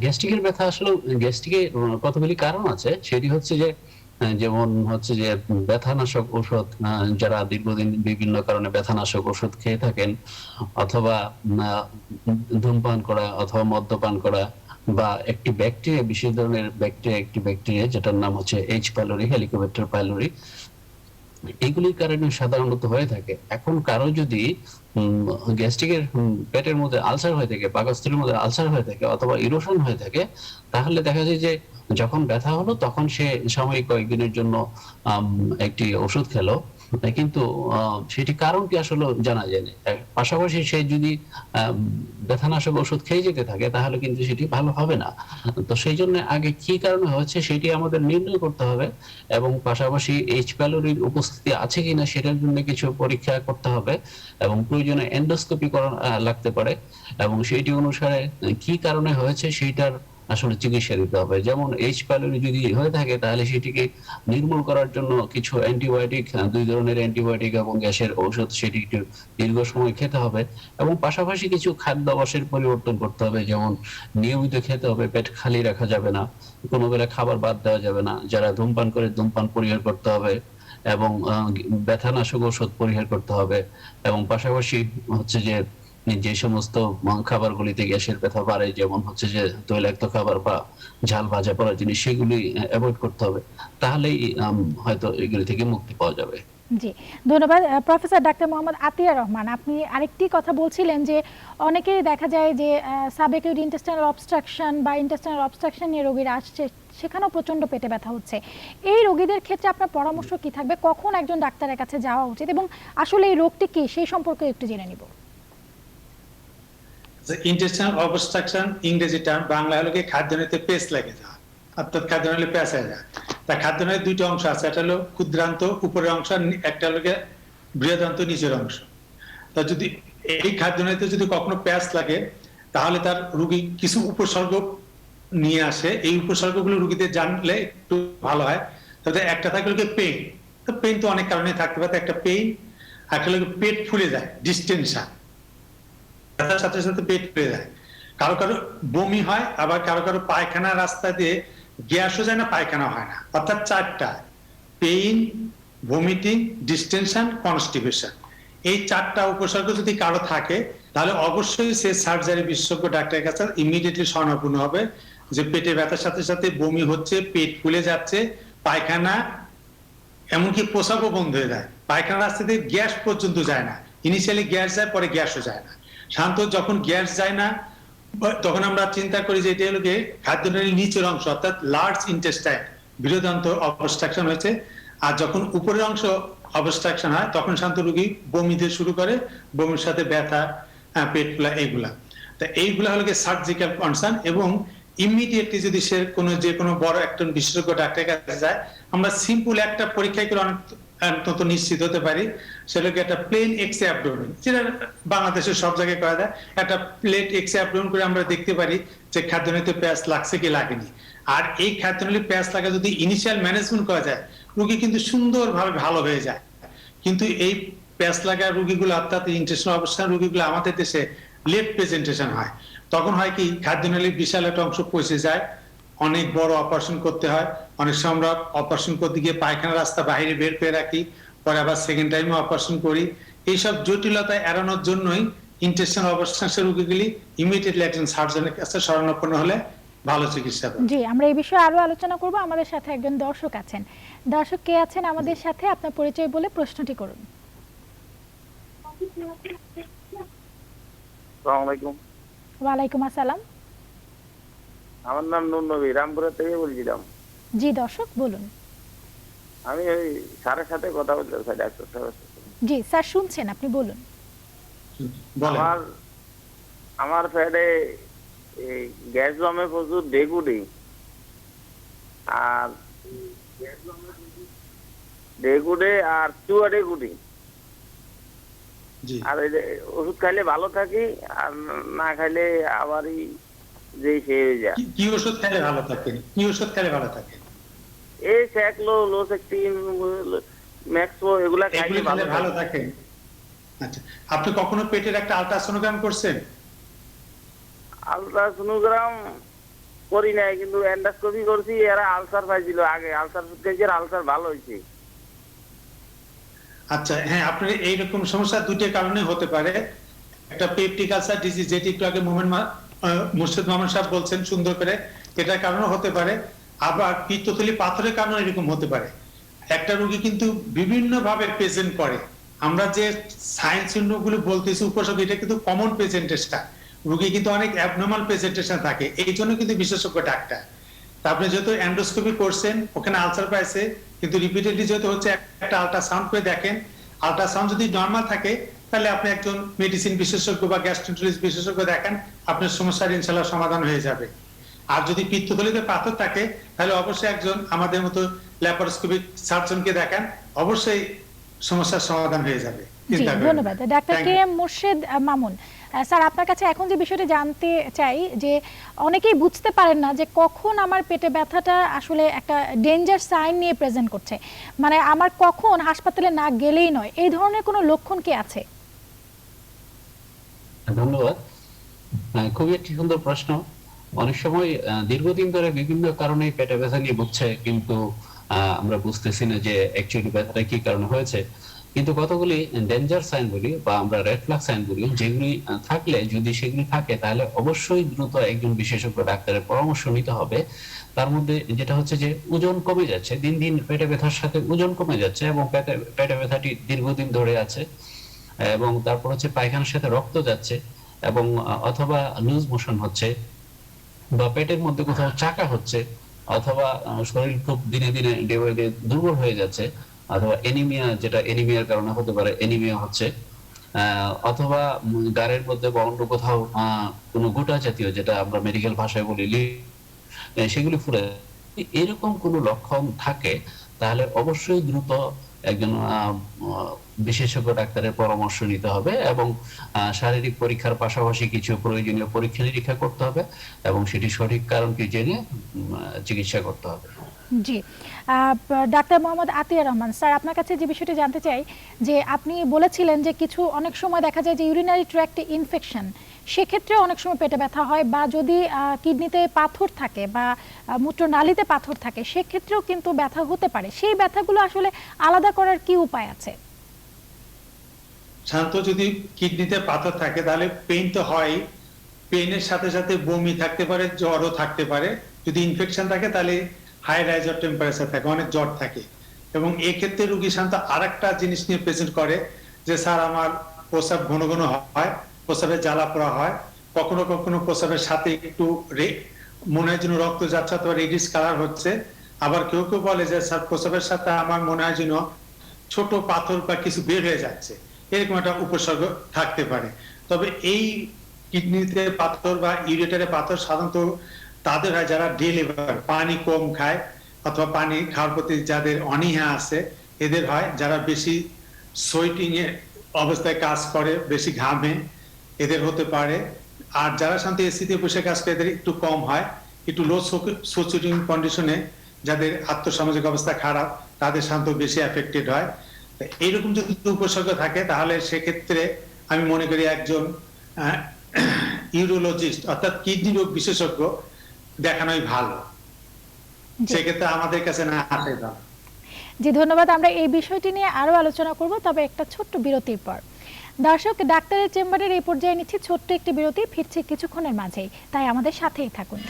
গ্যাস্ট্রিকের ব্যথা, আসলে গ্যাস্ট্রিকের কতগুলি কারণ আছে। সেটি হচ্ছে যে যেমন হচ্ছে যে ব্যথানাশক ওষুধ, যারা দীর্ঘদিন বিভিন্ন কারণে ব্যথানাশক ওষুধ খেয়ে থাকেন, অথবা ধূমপান করা অথবা মদ্যপান করা, বা একটি ব্যাকটেরিয়া, বিশেষ ধরনের একটি ব্যাকটেরিয়া যেটার নাম হচ্ছে এইচ পাইলোরি, হেলিকোব্যাক্টার পাইলোরি, এগুলির কারণে সাধারণত হয়ে থাকে। এখন কারো যদি গ্যাস্ট্রিকের পেটের মধ্যে আলসার হয়ে থাকে, পাকস্থলীর মধ্যে আলসার হয়ে থাকে, অথবা ইরোশন হয়ে থাকে, তাহলে দেখা যায় যে যখন ব্যথা হলো তখন সে সাময়িক কয়েকদিনের জন্য একটি ওষুধ খেলো, কিন্তু সেটি কারণ কি আসলে জানা যায়নি। পাশাপাশি সে যদি ব্যথানাশক ওষুধ খেয়ে যেতে থাকে, তাহলে কিন্তু সেটি ভালো হবে না। তো সেই জন্য আগে কি কারণে হচ্ছে সেটি আমাদের নির্ণয় করতে হবে, এবং পাশাপাশি এইচ প্যালোরির উপস্থিতি আছে কিনা সেটার জন্য কিছু পরীক্ষা করতে হবে, এবং প্রয়োজনে এন্ডোস্কোপি করা লাগতে পারে, এবং সেইটি অনুসারে কি কারণে হয়েছে সেইটার আসলে চিকিৎসা দিতে হবে। যেমন এইচ প্যালোরি যদি হয়ে থাকে, তাহলে সেটিকে নির্মূল করার জন্য কিছু অ্যান্টিবায়োটিক, 2 ধরনের অ্যান্টিবায়োটিক এবং গ্যাসের ঔষধ, সেটি একটু দীর্ঘ সময় খেতে হবে, এবং পাশাপাশি কিছু খাদ্যাভ্যাসের পরিবর্তন করতে হবে। যেমন নিয়মিত খেতে হবে, পেট খালি রাখা যাবে না, কোনো বেলা খাবার বাদ দেওয়া যাবে না, যারা ধূমপান করে ধূমপান পরিহার করতে হবে, এবং ব্যথানাশক ওষুধ পরিহার করতে হবে, এবং পাশাপাশি হচ্ছে যে যে সমস্ত খাবারগুলিতে গ্যাসের ব্যথা বাড়ে, যেমন হচ্ছে যে তৈলাক্ত খাবার বা ঝাল ভাজা পড়া জিনিস, সেগুলি অ্যাভয়েড করতে হবে। তাহলেই হয়তো এগুলি থেকে মুক্তি পাওয়া যাবে। জি, ধন্যবাদ প্রফেসর ডাক্তার মোহাম্মদ আতিয়া রহমান। আপনি আরেকটি কথা বলছিলেন যে অনেকেই দেখা যায় যে সাবএকিউট ইন্টেস্টাইনাল অবস্ট্রাকশন বা ইন্টেস্টাইনাল অবস্ট্রাকশন নিয়ে রোগীরা আসছে, সেখানেও প্রচন্ড পেটে ব্যথা হচ্ছে। এই রোগীদের ক্ষেত্রে আপনার পরামর্শ কি থাকবে, কখন একজন ডাক্তারের কাছে যাওয়া উচিত, এবং আসলে এই রোগটি কি সেই সম্পর্কে একটু জেনে নিব। ইন্টেস্টাইনাল অবস্ট্রাকশন ইংরেজি টার্ম, বাংলা হলো কি খাদ্যনালীতে পেচ লেগে যাওয়া, অর্থাৎ খাদ্যনালী পেঁচ হয়ে যায়। তা খাদ্যনালীর 2টি অংশ আছে, একটা হলো ক্ষুদ্রান্ত উপরের অংশ, একটা হলো বৃহদান্ত নিচের অংশ। তা যদি এই খাদ্যনালীতে যদি কখনো পেঁচ লাগে, তাহলে তার রোগী কিছু উপসর্গ নিয়ে আসে। এই উপসর্গগুলো রোগীদের জানলে একটু ভালো হয়। তাহলে একটা থাকে হলো পেইন। তো পেইন তো অনেক কারণে থাকতে পারে, একটা পেইন, একটা হলো পেট ফুলে যায়, ডিস্টেনশন, ব্যথার সাথে সাথে পেট ফুলে যায়। কারো কারো বমি হয়, আবার কারো কারো পায়খানা রাস্তা দিয়ে গ্যাসও যায় না, পায়খানা হয় না। অর্থাৎ 4টা: পেইন, ভমিটিং, ডিস্টেনশন, কনস্টিপেশন। এই 4টা উপসর্গ যদি কারো থাকে, তাহলে অবশ্যই সে সার্জারি বিশেষজ্ঞ ডাক্তারের কাছে ইমিডিয়েটলি শরণাপন্ন হবে, যে পেটে ব্যথার সাথে সাথে বমি হচ্ছে, পেট ফুলে যাচ্ছে, পায়খানা, এমনকি প্রস্রাবও বন্ধ হয়ে যায়, পায়খানা রাস্তা দিয়ে গ্যাস পর্যন্ত যায় না। ইনিশিয়ালি গ্যাস যায়, পরে গ্যাসও যায় না। শান্ত যখন গ্যাস যায় না, তখন আমরা চিন্তা করি যে এটা হলো গিয়ে খাদ্যনালীর নিচের অংশ, অর্থাৎ লার্জ ইন্টেস্টাইন, বৃহদান্ত অবস্ট্রাকশন হয়েছে। আর যখন উপরের অংশ অবস্ট্রাকশন হয়, তখন শান্ত রোগী বমি দিয়ে শুরু করে, বমির সাথে ব্যথা, পেট ফুলা, এইগুলা। তা এইগুলা হলো গিয়ে সার্জিক্যাল কনসার্ন, এবং ইমিডিয়েটলি যদি সে যে কোনো বড় একজন বিশেষজ্ঞ ডাক্তারের কাছে যায়, আমরা সিম্পল একটা পরীক্ষায় করে অন্তত নিশ্চিত হতে পারি। সেটাকে একটা প্লেন এক্স-রে অ্যাবডোমেন, যেটা বাংলাদেশের সব জায়গায় করা যায়, একটা প্লেট এক্স-রে অ্যাবডোমেন করে আমরা দেখতে পারি যে খাদ্যনালীতে পেঁচ লাগছে কি লাগেনি। আর এই খাদ্যনালীর পেঁচ লাগা যদি ইনিশিয়াল ম্যানেজমেন্ট করা যায়, রোগী কিন্তু সুন্দরভাবে ভালো হয়ে যায়। কিন্তু এই পেঁচ লাগা রোগীগুলো, অর্থাৎ ইন্টেস্টাইনাল অবস্ট্রাকশন রোগীগুলো আমাদের দেশে লেট প্রেজেন্টেশন হয়। তখন হয় কি, খাদ্যনালীর বিশাল একটা অংশ পচে যায়, অনেক বড় অপারেশন করতে হয়, অনেক সময় আমরা অপারেশন করতে গিয়ে পায়খানা রাস্তা বাইরে বের করে রাখি, পরে আবার সেকেন্ড টাইমে অপারেশন করি। এইসব জটিলতা এড়ানোর জন্যই ইন্টেস্টাইনাল অবস্ট্রাকশন রোগীগুলি ইমিডিয়েটলি একজন সার্জনের কাছে শরণাপন্ন হলে ভালো চিকিৎসা পাবে। জি, আমরা এই বিষয়ে আরো আলোচনা করব। আমাদের সাথে একজন দর্শক আছেন। দর্শক কে আছেন আমাদের সাথে? আপনার পরিচয় বলে প্রশ্নটি করুন। আসসালামু আলাইকুম। ওয়ালাইকুম আসসালাম। আমার নাম নুর নবী, রামপুরা থেকে বলছিলাম। জি দর্শক বলুন। আমি ওই স্যারের সাথে কথা বলতে চাই, ডাক্তার সাহেবের সাথে। জি স্যার শুনছেন, আপনি বলুন। বলেন। আমার পেটে এই গ্যাস জমে প্রচুর, ডেগুডি আর ডেগুডে আর চুয়া ডেগুডি। জি। আর এই যে ওষুধ খাইলে ভালো থাকি, আর না খাইলে আবারই যে সে হয়ে যায়। কি ওষুধ খেলে ভালো থাকে? কি ওষুধ খেলে ভালো থাকে? এই স্যাকলো, লোসেকটিন, ম্যাক্সো এগুলা এগুলি খাইলে খেলে ভালো ভালো থাকে। থাকে। আচ্ছা, আপনি কখনো পেটের একটা আলট্রাসোনোগ্রাম করছেন? আলট্রাসোনোগ্রাম করি নাই, কিন্তু এন্ডোস্কোপি করছি। এরা আলসার পাইছিল আগে, আলসার খেয়েছি, আলসার ভালো হয়েছে। আচ্ছা, হ্যাঁ, আপনার এইরকম সমস্যা দুটো কারণে হতে পারে। একটা পেপটিক আলসার ডিজিজ, যেটি একটু আগে মুর্শিদ মামুন সাহেব বলছেন সুন্দর করে, এটার কারণে হতে পারে। আবার পিত্তথলি পাথরের কারণে এরকম হতে পারে। একটা রোগী কিন্তু বিভিন্ন ভাবে প্রেজেন্ট করে। আমরা যে সাইন চিহ্নগুলো বলতেছি উপসর্গ, এটা কিন্তু কমন প্রেজেন্টেশন। রোগী কিন্তু অনেক অ্যাবনর্মাল প্রেজেন্টেশন থাকে, এই জন্য কিন্তু বিশেষজ্ঞ ডাক্তার। তা আপনি যেহেতু এন্ডোস্কোপি করছেন, ওখানে আলসার পাইছে, কিন্তু রিপিটেডলি যেহেতু হচ্ছে, একটা আল্ট্রাসাউন্ড করে দেখেন। আল্ট্রাসাউন্ড যদি নর্মাল থাকে, তাহলে আপনি একজন মেডিসিন বিশেষজ্ঞ বা গ্যাস্ট্রোএন্টারোলজিস্ট বিশেষজ্ঞ দেখেন, আপনার সমস্যার ইনশাআল্লাহ সমাধান হয়ে যাবে। আর যদি পিত্তথলিতে পাথর থাকে, তাহলে অবশ্যই একজন আমাদের মতো ল্যাপারোস্কোপিক সার্জনকে দেখান, অবশ্যই সমস্যার সমাধান হয়ে যাবে। জি ধন্যবাদ ডাক্তার কে এম মুর্শিদ মামুন। স্যার আপনার কাছে এখন যে বিষয়টি জানতে চাই, যে অনেকেই বুঝতে পারেন না যে কখন আমার পেটে ব্যথাটা আসলে একটা ডেঞ্জার সাইন নিয়ে প্রেজেন্ট করছে, মানে আমার কখন হাসপাতালে না গেলেই নয়, এই ধরনের কোনো লক্ষণ কি আছে? ধন্যবাদ। খুবই একটি সুন্দর প্রশ্ন। অনেক সময় দীর্ঘদিন ধরে বিভিন্ন কারণে পেটে ব্যথা নিয়ে ভুগছে, কিন্তু আমরা বুঝতেছি না যে অ্যাকচুয়ালি ব্যথাটা কি কারণে হয়েছে। কিন্তু কতগুলি ডেঞ্জার সাইন বলি বা আমরা রেড ফ্ল্যাগ সাইন বলি, যেগুলি থাকলে, যদি সেগুলি থাকে, তাহলে অবশ্যই দ্রুত একজন বিশেষজ্ঞ ডাক্তারের পরামর্শ নিতে হবে। তার মধ্যে যেটা হচ্ছে যে ওজন কমে যাচ্ছে, দিন দিন পেটে ব্যথার সাথে ওজন কমে যাচ্ছে এবং পেটে ব্যথাটি দীর্ঘদিন ধরে আছে, এবং তারপর হচ্ছে পায়খানার সাথে রক্ত যাচ্ছে, এবং অথবা লুজ মোশন হচ্ছে, বা পেটের মধ্যে কোথাও চাকা হচ্ছে, অথবা শরীর খুব দিনে দিনে ডে বাই ডে দুর্বল হয়ে যাচ্ছে, অথবা এনিমিয়া, যেটা এনিমিয়ার কারণে হতে পারে, এনিমিয়া হচ্ছে, অথবা গাড়ির মধ্যে বা অন্য কোথাও কোনো গোটা জাতীয়, যেটা আমরা মেডিকেল ভাষায় বলি, সেগুলি ফুলে, এরকম কোনো লক্ষণ থাকে, তাহলে অবশ্যই দ্রুত একজন বিশেষজ্ঞ ডাক্তারের পরামর্শ নিতে হবে, এবং শারীরিক পরীক্ষার পাশাপাশি কিছু প্রয়োজনীয় পরীক্ষা নিরীক্ষা করতে হবে, এবং সেটি সঠিক কারণটি জেনে চিকিৎসা করতে হবে। জি ডাক্তার মোহাম্মদ আতিয়া রহমান স্যার, আপনার কাছে যে বিষয়টি জানতে চাই, যে আপনি বলেছিলেন যে কিছু অনেক সময় দেখা যায় যে ইউরিনারি ট্র্যাক্টে ইনফেকশন, সেক্ষেত্রে অনেক সময় পেটে ব্যথা হয়, বা যদি কিডনিতে পাথর থাকে বা মূত্রনালীতে পাথর থাকে, সেক্ষেত্রেও কিন্তু ব্যথা হতে পারে। সেই ব্যথাগুলো আসলে আলাদা করার কি উপায় আছে? শান্ত, যদি কিডনিতে পাথর থাকে তাহলে পেইন তো হয়, পেইনের সাথে সাথে বমি থাকতে পারে, জ্বরও থাকতে পারে। যদি ইনফেকশন থাকে তাহলে হাই রাইজ অফ টেম্পারেচার থাকে, অনেক জ্বর থাকে। এবং এই ক্ষেত্রে রোগী শান্ত আরেকটা জিনিস নিয়ে প্রেজেন্ট করে, যে স্যার আমার প্রস্রাব ঘন ঘন হয়, প্রস্রাবের জ্বালা পোড়া হয়, কখনো কখনো প্রস্রাবের সাথে একটু মনে হয় যেন রক্ত যাচ্ছে অথবা রেডিশ কালার হচ্ছে। আবার কেউ কেউ বলে যে স্যার প্রস্রাবের সাথে আমার মনে হয় যেন ছোট পাথর বা কিছু বের হয়ে যাচ্ছে, এরকম একটা উপসর্গ থাকতে পারে। তবে এই কিডনিতে পাথর বা ইউরেটারে পাথর সাধারণত তাদের হয় যারা ডে লেবার, পানি কম খায় অথবা পানি খাওয়ার প্রতি যাদের অনীহা আছে, এদের হয়। যারা বেশি সোয়েটিং এর অবস্থায় কাজ করে, বেশি ঘামে, এদের হতে পারে। আর যারা শান্তি এসিতে বসে কাজ করে, এদের একটু কম হয়। একটু লো সোচিং কন্ডিশনে যাদের আর্থসামাজিক অবস্থা খারাপ, তাদের শান্ত বেশি এফেক্টেড হয়। এইরকম যদি উপসর্গ থাকে, তাহলে সেক্ষেত্রে আমি মনে করি একজন ইউরোলজিস্ট অর্থাৎ কিডনি রোগ বিশেষজ্ঞ দেখানোই ভালো। জি। সেক্ষেত্রে আমাদের কাছে না আসে ভালো। জি ধন্যবাদ। আমরা এই বিষয়টি নিয়ে আরো আলোচনা করব, তবে একটা ছোট্ট বিরতির পর। দর্শক, ডাক্তারের চেম্বারের এই পর্যায়ে নিচ্ছি ছোট্ট একটি বিরতি, ফিরছি কিছুক্ষণের মাঝেই, তাই আমাদের সাথেই থাকুন।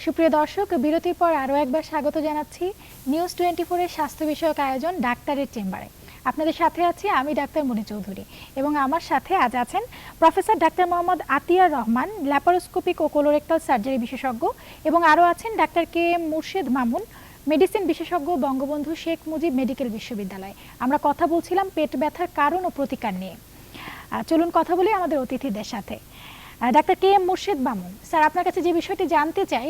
সুপ্রিয় দর্শক, বিরতির পর আরও একবার স্বাগত জানাচ্ছি নিউজ 24 এর স্বাস্থ্য বিষয়ক আয়োজন ডাক্তারের চেম্বারে। আপনাদের সাথে আছি আমি ডাক্তার মনি চৌধুরী, এবং আমার সাথে আজ আছেন professor doctor Mohammad Atiar Rahman, laparoscopic ও কোলোরেক্টাল সার্জারি বিশেষজ্ঞ, এবং আরও আছেন doctor K M Murshed Mamun, medicine বিশেষজ্ঞ, বঙ্গবন্ধু শেখ মুজিব মেডিকেল বিশ্ববিদ্যালয়। আমরা কথা বলছিলাম পেট ব্যথার কারণ ও প্রতিকার নিয়ে। চলুন কথা বলি আমাদের অতিথিদের সাথে। Doctor K M Murshed Mamun sir, আপনার কাছে যে বিষয়টি জানতে চাই,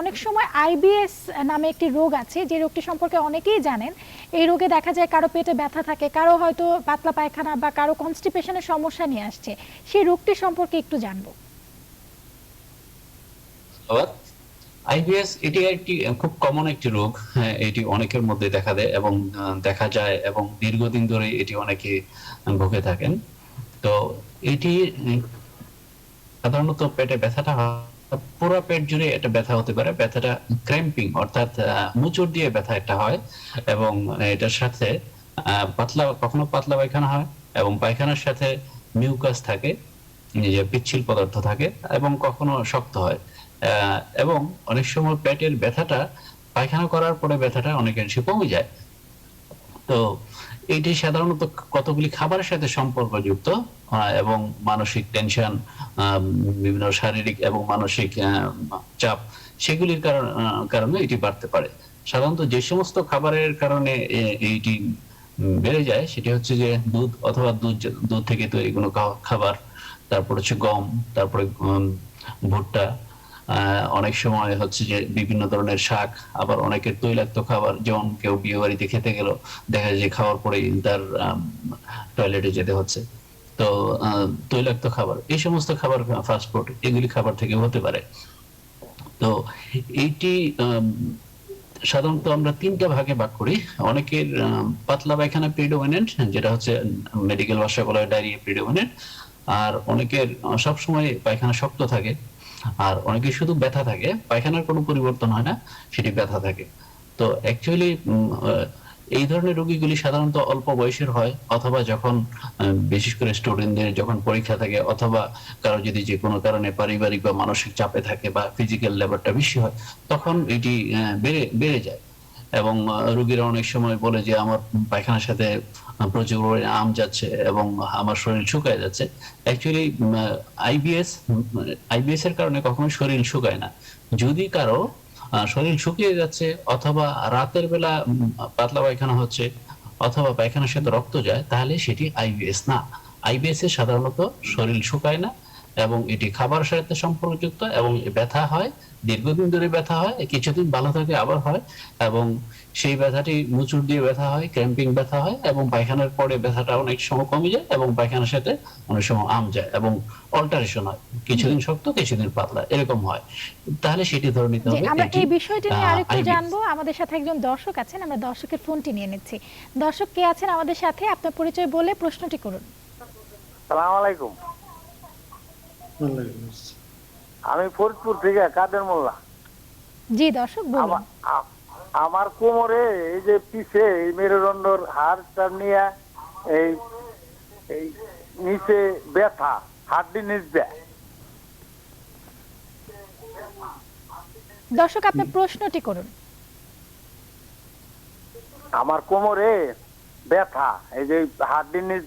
অনেক সময় আইবিএস নামে একটি রোগ আছে, যে রোগটি সম্পর্কে অনেকেই জানেন। এই রোগে দেখা যায় কারো পেটে ব্যথা থাকে, কারো হয়তো পাতলা পায়খানা বা কারো কনস্টিপেশনের সমস্যা নিয়ে আসছে। সেই রোগটি সম্পর্কে একটু জানবো। আইবিএস এটি একটি খুব কমন একটি রোগ। হ্যাঁ, এটি অনেকের মধ্যে দেখা দেয় এবং দেখা যায়, এবং দীর্ঘদিন ধরে এটি অনেকে ভুগে থাকেন। তো এটি সাধারণত পেটে ব্যথাটা পুরো পেট জুড়ে এটা ব্যথা হতে পারে। ব্যথাটা ক্র্যাম্পিং অর্থাৎ মুচড় দিয়ে ব্যথা একটা হয়, এবং এটার সাথে কখনো পাতলা পায়খানা হয়, এবং পায়খানার সাথে মিউকাস থাকে, যে পিচ্ছিল পদার্থ থাকে, এবং কখনো শক্ত হয়। এবং অনেক সময় পেটের ব্যথাটা পায়খানা করার পরে ব্যথাটা অনেকের কমে যায়। তো এটি সাধারণত কতগুলি খাবারের সাথে সম্পর্কযুক্ত, এবং মানসিক টেনশন, বিভিন্ন শারীরিক এবং মানসিক চাপ, সেগুলির কারণে এটি বাড়তে পারে। সাধারণত যে সমস্ত খাবারের কারণে এইটি বেড়ে যায় সেটি হচ্ছে যে দুধ অথবা দুধ থেকে তৈরি কোনো খাবার, তারপর হচ্ছে গম, তারপরে ভুট্টা, অনেক সময় হচ্ছে যে বিভিন্ন ধরনের শাক, আবার অনেকের তৈলাক্ত খাবার, যেমন কেউ বিয়ে বাড়িতে খেতে গেল, দেখা যায় যে খাওয়ার পরেই তার টয়লেটে যেতে হচ্ছে। তো তৈলাক্ত খাবার, এই সমস্ত খাবার, ফাস্টফুড, এগুলি খাবার থেকে হতে পারে। তো এইটি সাধারণত আমরা তিনটা ভাগে ভাগ করি। অনেকের পাতলা পায়খানা প্রিডোমিনেন্ট, যেটা হচ্ছে মেডিকেল ভাষায় বলা হয় ডায়রিয়া প্রিডোমিনেন্ট, আর অনেকের সবসময় পায়খানা শক্ত থাকে, আর অনেকে শুধু ব্যথা থাকে, পায়খানার কোনো পরিবর্তন হয় না, সেটি ব্যথা থাকে। তো অ্যাকচুয়ালি এই ধরনের রোগীগুলি সাধারণত অল্প বয়সের হয়, অথবা যখন বিশেষ করে স্টুডেন্টদের যখন পরীক্ষা থাকে, অথবা কারো যদি যে কোনো কারণে পারিবারিক বা মানসিক চাপে থাকে, বা ফিজিক্যাল লেবারটা বেশি হয়, তখন এটি বেড়ে যায়। এবং রোগীরা অনেক সময় বলে যে আমার পায়খানার সাথে প্রচুর পরিমাণে আম যাচ্ছে এবং আমার শরীর শুকায় যাচ্ছে। অ্যাকচুয়ালি আইবিএস এর কারণে কখনো শরীর শুকায় না। যদি কারো শরীর শুকিয়ে যাচ্ছে, অথবা রাতের বেলা পাতলা পায়খানা হচ্ছে, অথবা পায়খানার সাথে রক্ত যায়, তাহলে সেটি আইবিএস না। আইবিএস এ সাধারণত শরীর শুকায় না, এবং এটি খাবারের সাথে সম্পর্কযুক্ত, এবং ব্যথা হয়, দীর্ঘদিন ধরে ব্যথা হয়, কিছুদিন ভালো থাকে আবার হয়, এবং সেই ব্যথাটি মুচড় দিয়ে ব্যথা হয়, ক্র্যাম্পিং ব্যথা হয়, এবং পায়খানার পরে ব্যথাটা অনেক সময় কমে যায়, এবং পায়খানার সাথে অনেক সময় আম যায়, এবং অল্টারেশন হয়, কিছুদিন শক্ত কিছুদিন পাতলা এরকম হয়। তাহলে সেটি ধরে নিতে হবে আমরা এটি এই বিষয়টি নিয়ে আরেকটু IBS। জানবো। আমাদের সাথে একজন দর্শক আছেন, আমরা দর্শকের ফোনটি নিয়ে নিচ্ছি। দর্শক কে আছেন আমাদের সাথে, আপনার পরিচয় বলে প্রশ্নটি করুন। সালাম আলাইকুম। আমি ফরিদপুর থেকে কাদের মোল্লা। জি দর্শক বলুন। আমার কোমরে এই যে পিছে এই মেরুদণ্ডর হাড়টা নিয়ে এই এই নিচে ব্যথা, হাড্ডি নিচ দেয়। দর্শক আপনার প্রশ্নটি করুন। আমার কোমরে ব্যথা, এই যে হাড্ডি নিচ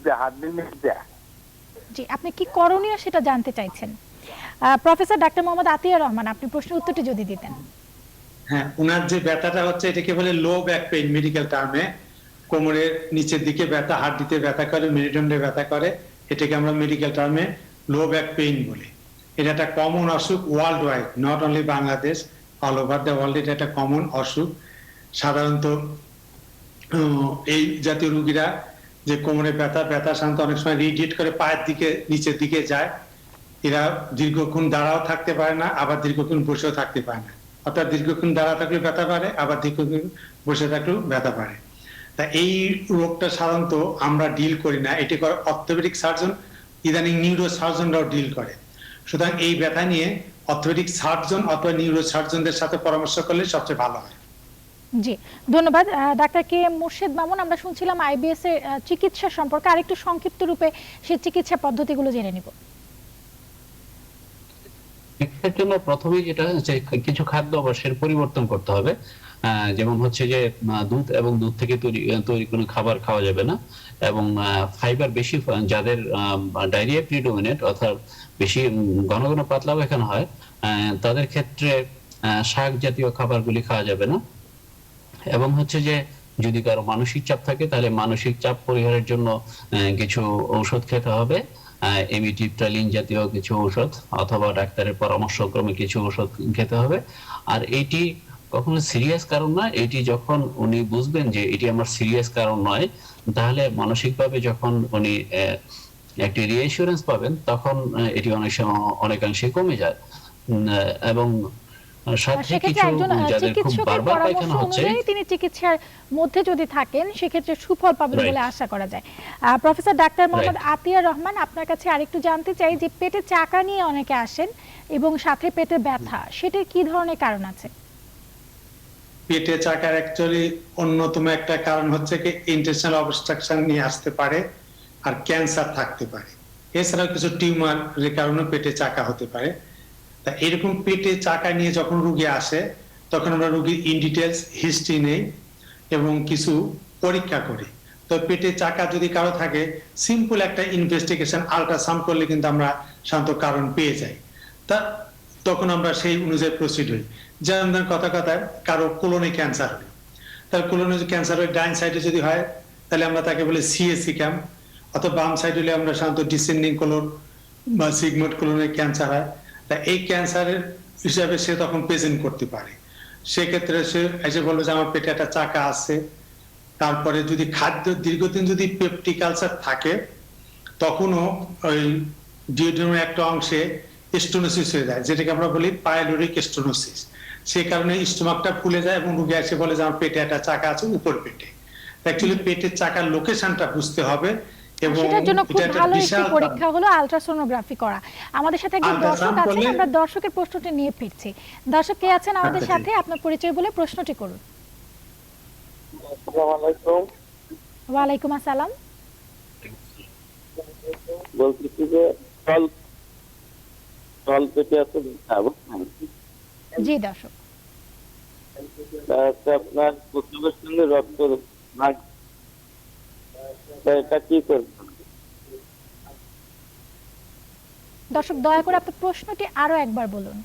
দেয়। জি, আপনি কি করণীয় সেটা জানতে চাইছেন। প্রফেসর ডাক্তার মোহাম্মদ আতিয়ার রহমান, আপনি প্রশ্নের উত্তরটি যদি দিতেন। হ্যাঁ, উনার যে ব্যথাটা হচ্ছে এটাকে বলে লো ব্যাক পেইন মেডিকেল টার্মে। কোমরের নিচের দিকে ব্যথা, হাড়িতে ব্যথা করে, মেরুদণ্ডে ব্যথা করে, এটাকে আমরা মেডিকেল টার্মে লো ব্যাক পেইন বলি। এটা একটা কমন অসুখ world wide, not only Bangladesh, all over the world এটা একটা কমন অসুখ। সাধারণত এই জাতীয় রোগীরা যে কোমরে ব্যথা সাধারণত অনেক সময় রিডিয়েট করে পায়ের দিকে, নিচের দিকে যায়। এরা দীর্ঘক্ষণ দাঁড়াও থাকতে পারে না, আবার দীর্ঘক্ষণ বসেও থাকতে পারে না। অর্থাৎ দীর্ঘক্ষণ দাঁড়া থাকলেও ব্যথা পারে, আবার দীর্ঘক্ষণ বসে থাকলেও ব্যথা পারে। তা এই রোগটা সাধারণত আমরা ডিল করি না, এটি করে অর্থোপেডিক সার্জন, ইদানিং নিউরো সার্জনরাও ডিল করে। সুতরাং এই ব্যথা নিয়ে অর্থোপেডিক সার্জন অথবা নিউরো সার্জনদের সাথে পরামর্শ করলে সবচেয়ে ভালো হয়। জি, ধন্যবাদ doctor K M Murshed Mamun. আমরা শুনছিলাম আইবিএস এর চিকিৎসা সম্পর্কে, আরেকটু সংক্ষিপ্ত রূপে সেই চিকিৎসা পদ্ধতিগুলো জেনে নিব। এর জন্য প্রথমেই যেটা হচ্ছে কিছু খাদ্য অভ্যাসের পরিবর্তন করতে হবে। যেমন হচ্ছে যে দুধ এবং দুধ থেকে তৈরি কোনো খাবার খাওয়া যাবে না, এবং ফাইবার বেশি যাদের ডায়রিয়া প্রিডোমিনেট অর্থাৎ বেশি ঘন ঘন পাতলা পায়খানা হয় তাদের ক্ষেত্রে শাক জাতীয় খাবারগুলি খাওয়া যাবে না। এবং হচ্ছে যে যদি কারো মানসিক চাপ থাকে তাহলে মানসিক চাপ পরিহারের জন্য কিছু ঔষধ খেতে হবে, এমিট্রিপটালিন জাতীয় কিছু ঔষধ অথবা ডাক্তারের পরামর্শক্রমে কিছু ঔষধ খেতে হবে। আর এইটি কখনো সিরিয়াস কারণ না, এটি যখন উনি বুঝবেন যে এটি আমার সিরিয়াস কারণ নয়, তাহলে মানসিকভাবে যখন উনি একটি রিঅ্যাসুরেন্স পাবেন তখন এটি অনেকাংশে কমে যায়। এবং সাথে সেক্ষেত্রে কিছু একজন যাদের খুব চিকিৎসকের বারবার পরামর্শ পায়খানা হচ্ছে অনুযায়ী তিনি চিকিৎসার মধ্যে যদি থাকেন সেক্ষেত্রে সুফল পাবেন বলে আশা করা যায়। প্রফেসর ডাক্তার মোহাম্মদ আতিয়া রহমান, আপনার কাছে আরেকটু জানতে চাই যে পেটে চাকা নিয়ে অনেকে আসেন এবং সাথে পেটে ব্যথা, সেটার কি ধরনের কারণ আছে? পেটে চাকার অ্যাকচুয়ালি অন্যতম একটা কারণ হচ্ছে কি ইন্টেস্টাইনাল অবস্ট্রাকশন নিয়ে আসতে পারে, আর ক্যান্সার থাকতে পারে। এছাড়াও কিছু টিউমারের কারণে পেটে চাকা হতে পারে। তা এরকম পেটে চাকা নিয়ে যখন রোগী আসে তখন আমরা রোগীর ইন ডিটেলস হিস্ট্রি নেই এবং কিছু পরীক্ষা করি। তো পেটে চাকা যদি কারো থাকে সিম্পল একটা ইনভেস্টিগেশন আল্ট্রাসাউন্ড করলে কিন্তু আমরা সাধারণত কারণ পেয়ে যাই। তা তখন আমরা সেই অনুযায়ী প্রসিড হই। যেমন কথায় কারো কোলনে ক্যান্সার হয়, তার কোলনে ক্যান্সার হয় ডাইন সাইডে যদি হয় তাহলে আমরা তাকে বলি সিএসি ক্যাম, অথবা বাম সাইড হলে আমরা সাধারণত ডিসেন্ডিং কোলন বা সিগমোইড কোলনের ক্যান্সার হয়। তা এই ক্যান্সারের হিসাবে সে তখন প্রেজেন্ট করতে পারে। সেক্ষেত্রে সে এসে বলবে যে আমার পেটে একটা চাকা আছে। তারপরে যদি খাদ্য দীর্ঘদিন যদি পেপটিক আলসার থাকে তখনও ওই ডিওড্রামের একটা অংশে স্টোনোসিস হয়ে যায়, যেটাকে আমরা বলি পাইলোরিক স্টোনোসিস। সেই কারণে স্টোমাকটা ফুলে যায় এবং রোগী এসে বলে যে আমার পেটে একটা চাকা আছে উপর পেটে। অ্যাকচুয়ালি পেটের চাকার লোকেশনটা বুঝতে হবে এবং সেটার জন্য খুব এটা একটা ভালো একটি বিশাল পরীক্ষা হলো আলট্রাসোনোগ্রাফি করা। আমাদের সাথে একজন দর্শক আলট্রাসাউন্ড আছেন, করলে- আমরা দর্শকের প্রশ্নটি নিয়ে ফিরছি। দর্শক কে আছেন আমাদের আচ্ছা, সাথে, আপনার পরিচয় বলে প্রশ্নটি করুন। আসসালামু আলাইকুম। ওয়ালাইকুম আসসালাম। বলতেছি যে তল পেটে আছে ব্যথা, জি দর্শক, আপনার প্রথমের সঙ্গে রক্ত লাগে, এটা কি করবে? দর্শক দয়া করে আপনার প্রশ্নটি আরো একবার বলুন।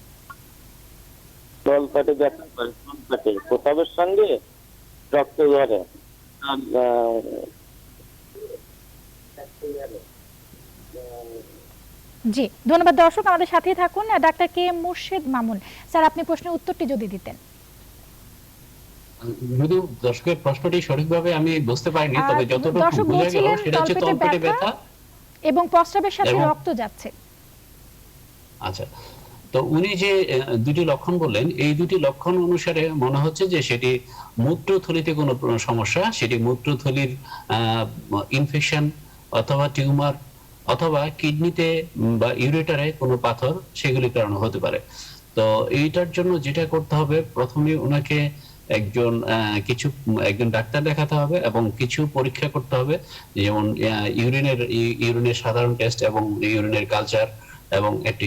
তল পেটে ব্যথা করে, তল পেটে প্রথমের সঙ্গে রক্ত ঝরে। জি ধন্যবাদ দর্শক, আমাদের সাথেই থাকুন। Doctor K M Murshed Mamun sir, আপনি প্রশ্নের উত্তরটি যদি দিতেন। যদি দর্শকের প্রশ্নটি সঠিকভাবে আমি বুঝতে পারিনি, তবে যতটুকু দর্শক বোঝা গেল বলছিলেন সেটা হচ্ছে তলপেটে তলপেটে ব্যথা ব্যথা এবং প্রস্রাবের সাথে এবং- রক্ত যাচ্ছে। আচ্ছা, তো উনি যে দুটি লক্ষণ বললেন, এই দুটি লক্ষণ অনুসারে মনে হচ্ছে যে সেটি মূত্রথলিতে কোনো সমস্যা, সেটি মূত্রথলির ইনফেকশন অথবা টিউমার অথবা কিডনিতে বা ইউরেটারে কোনো পাথর, সেগুলির কারণে হতে পারে। তো এইটার জন্য যেটা করতে হবে, প্রথমে ওনাকে একজন ডাক্তার দেখাতে হবে এবং কিছু পরীক্ষা করতে হবে, যেমন ইউরিনের সাধারণ টেস্ট এবং ইউরিনের কালচার এবং একটি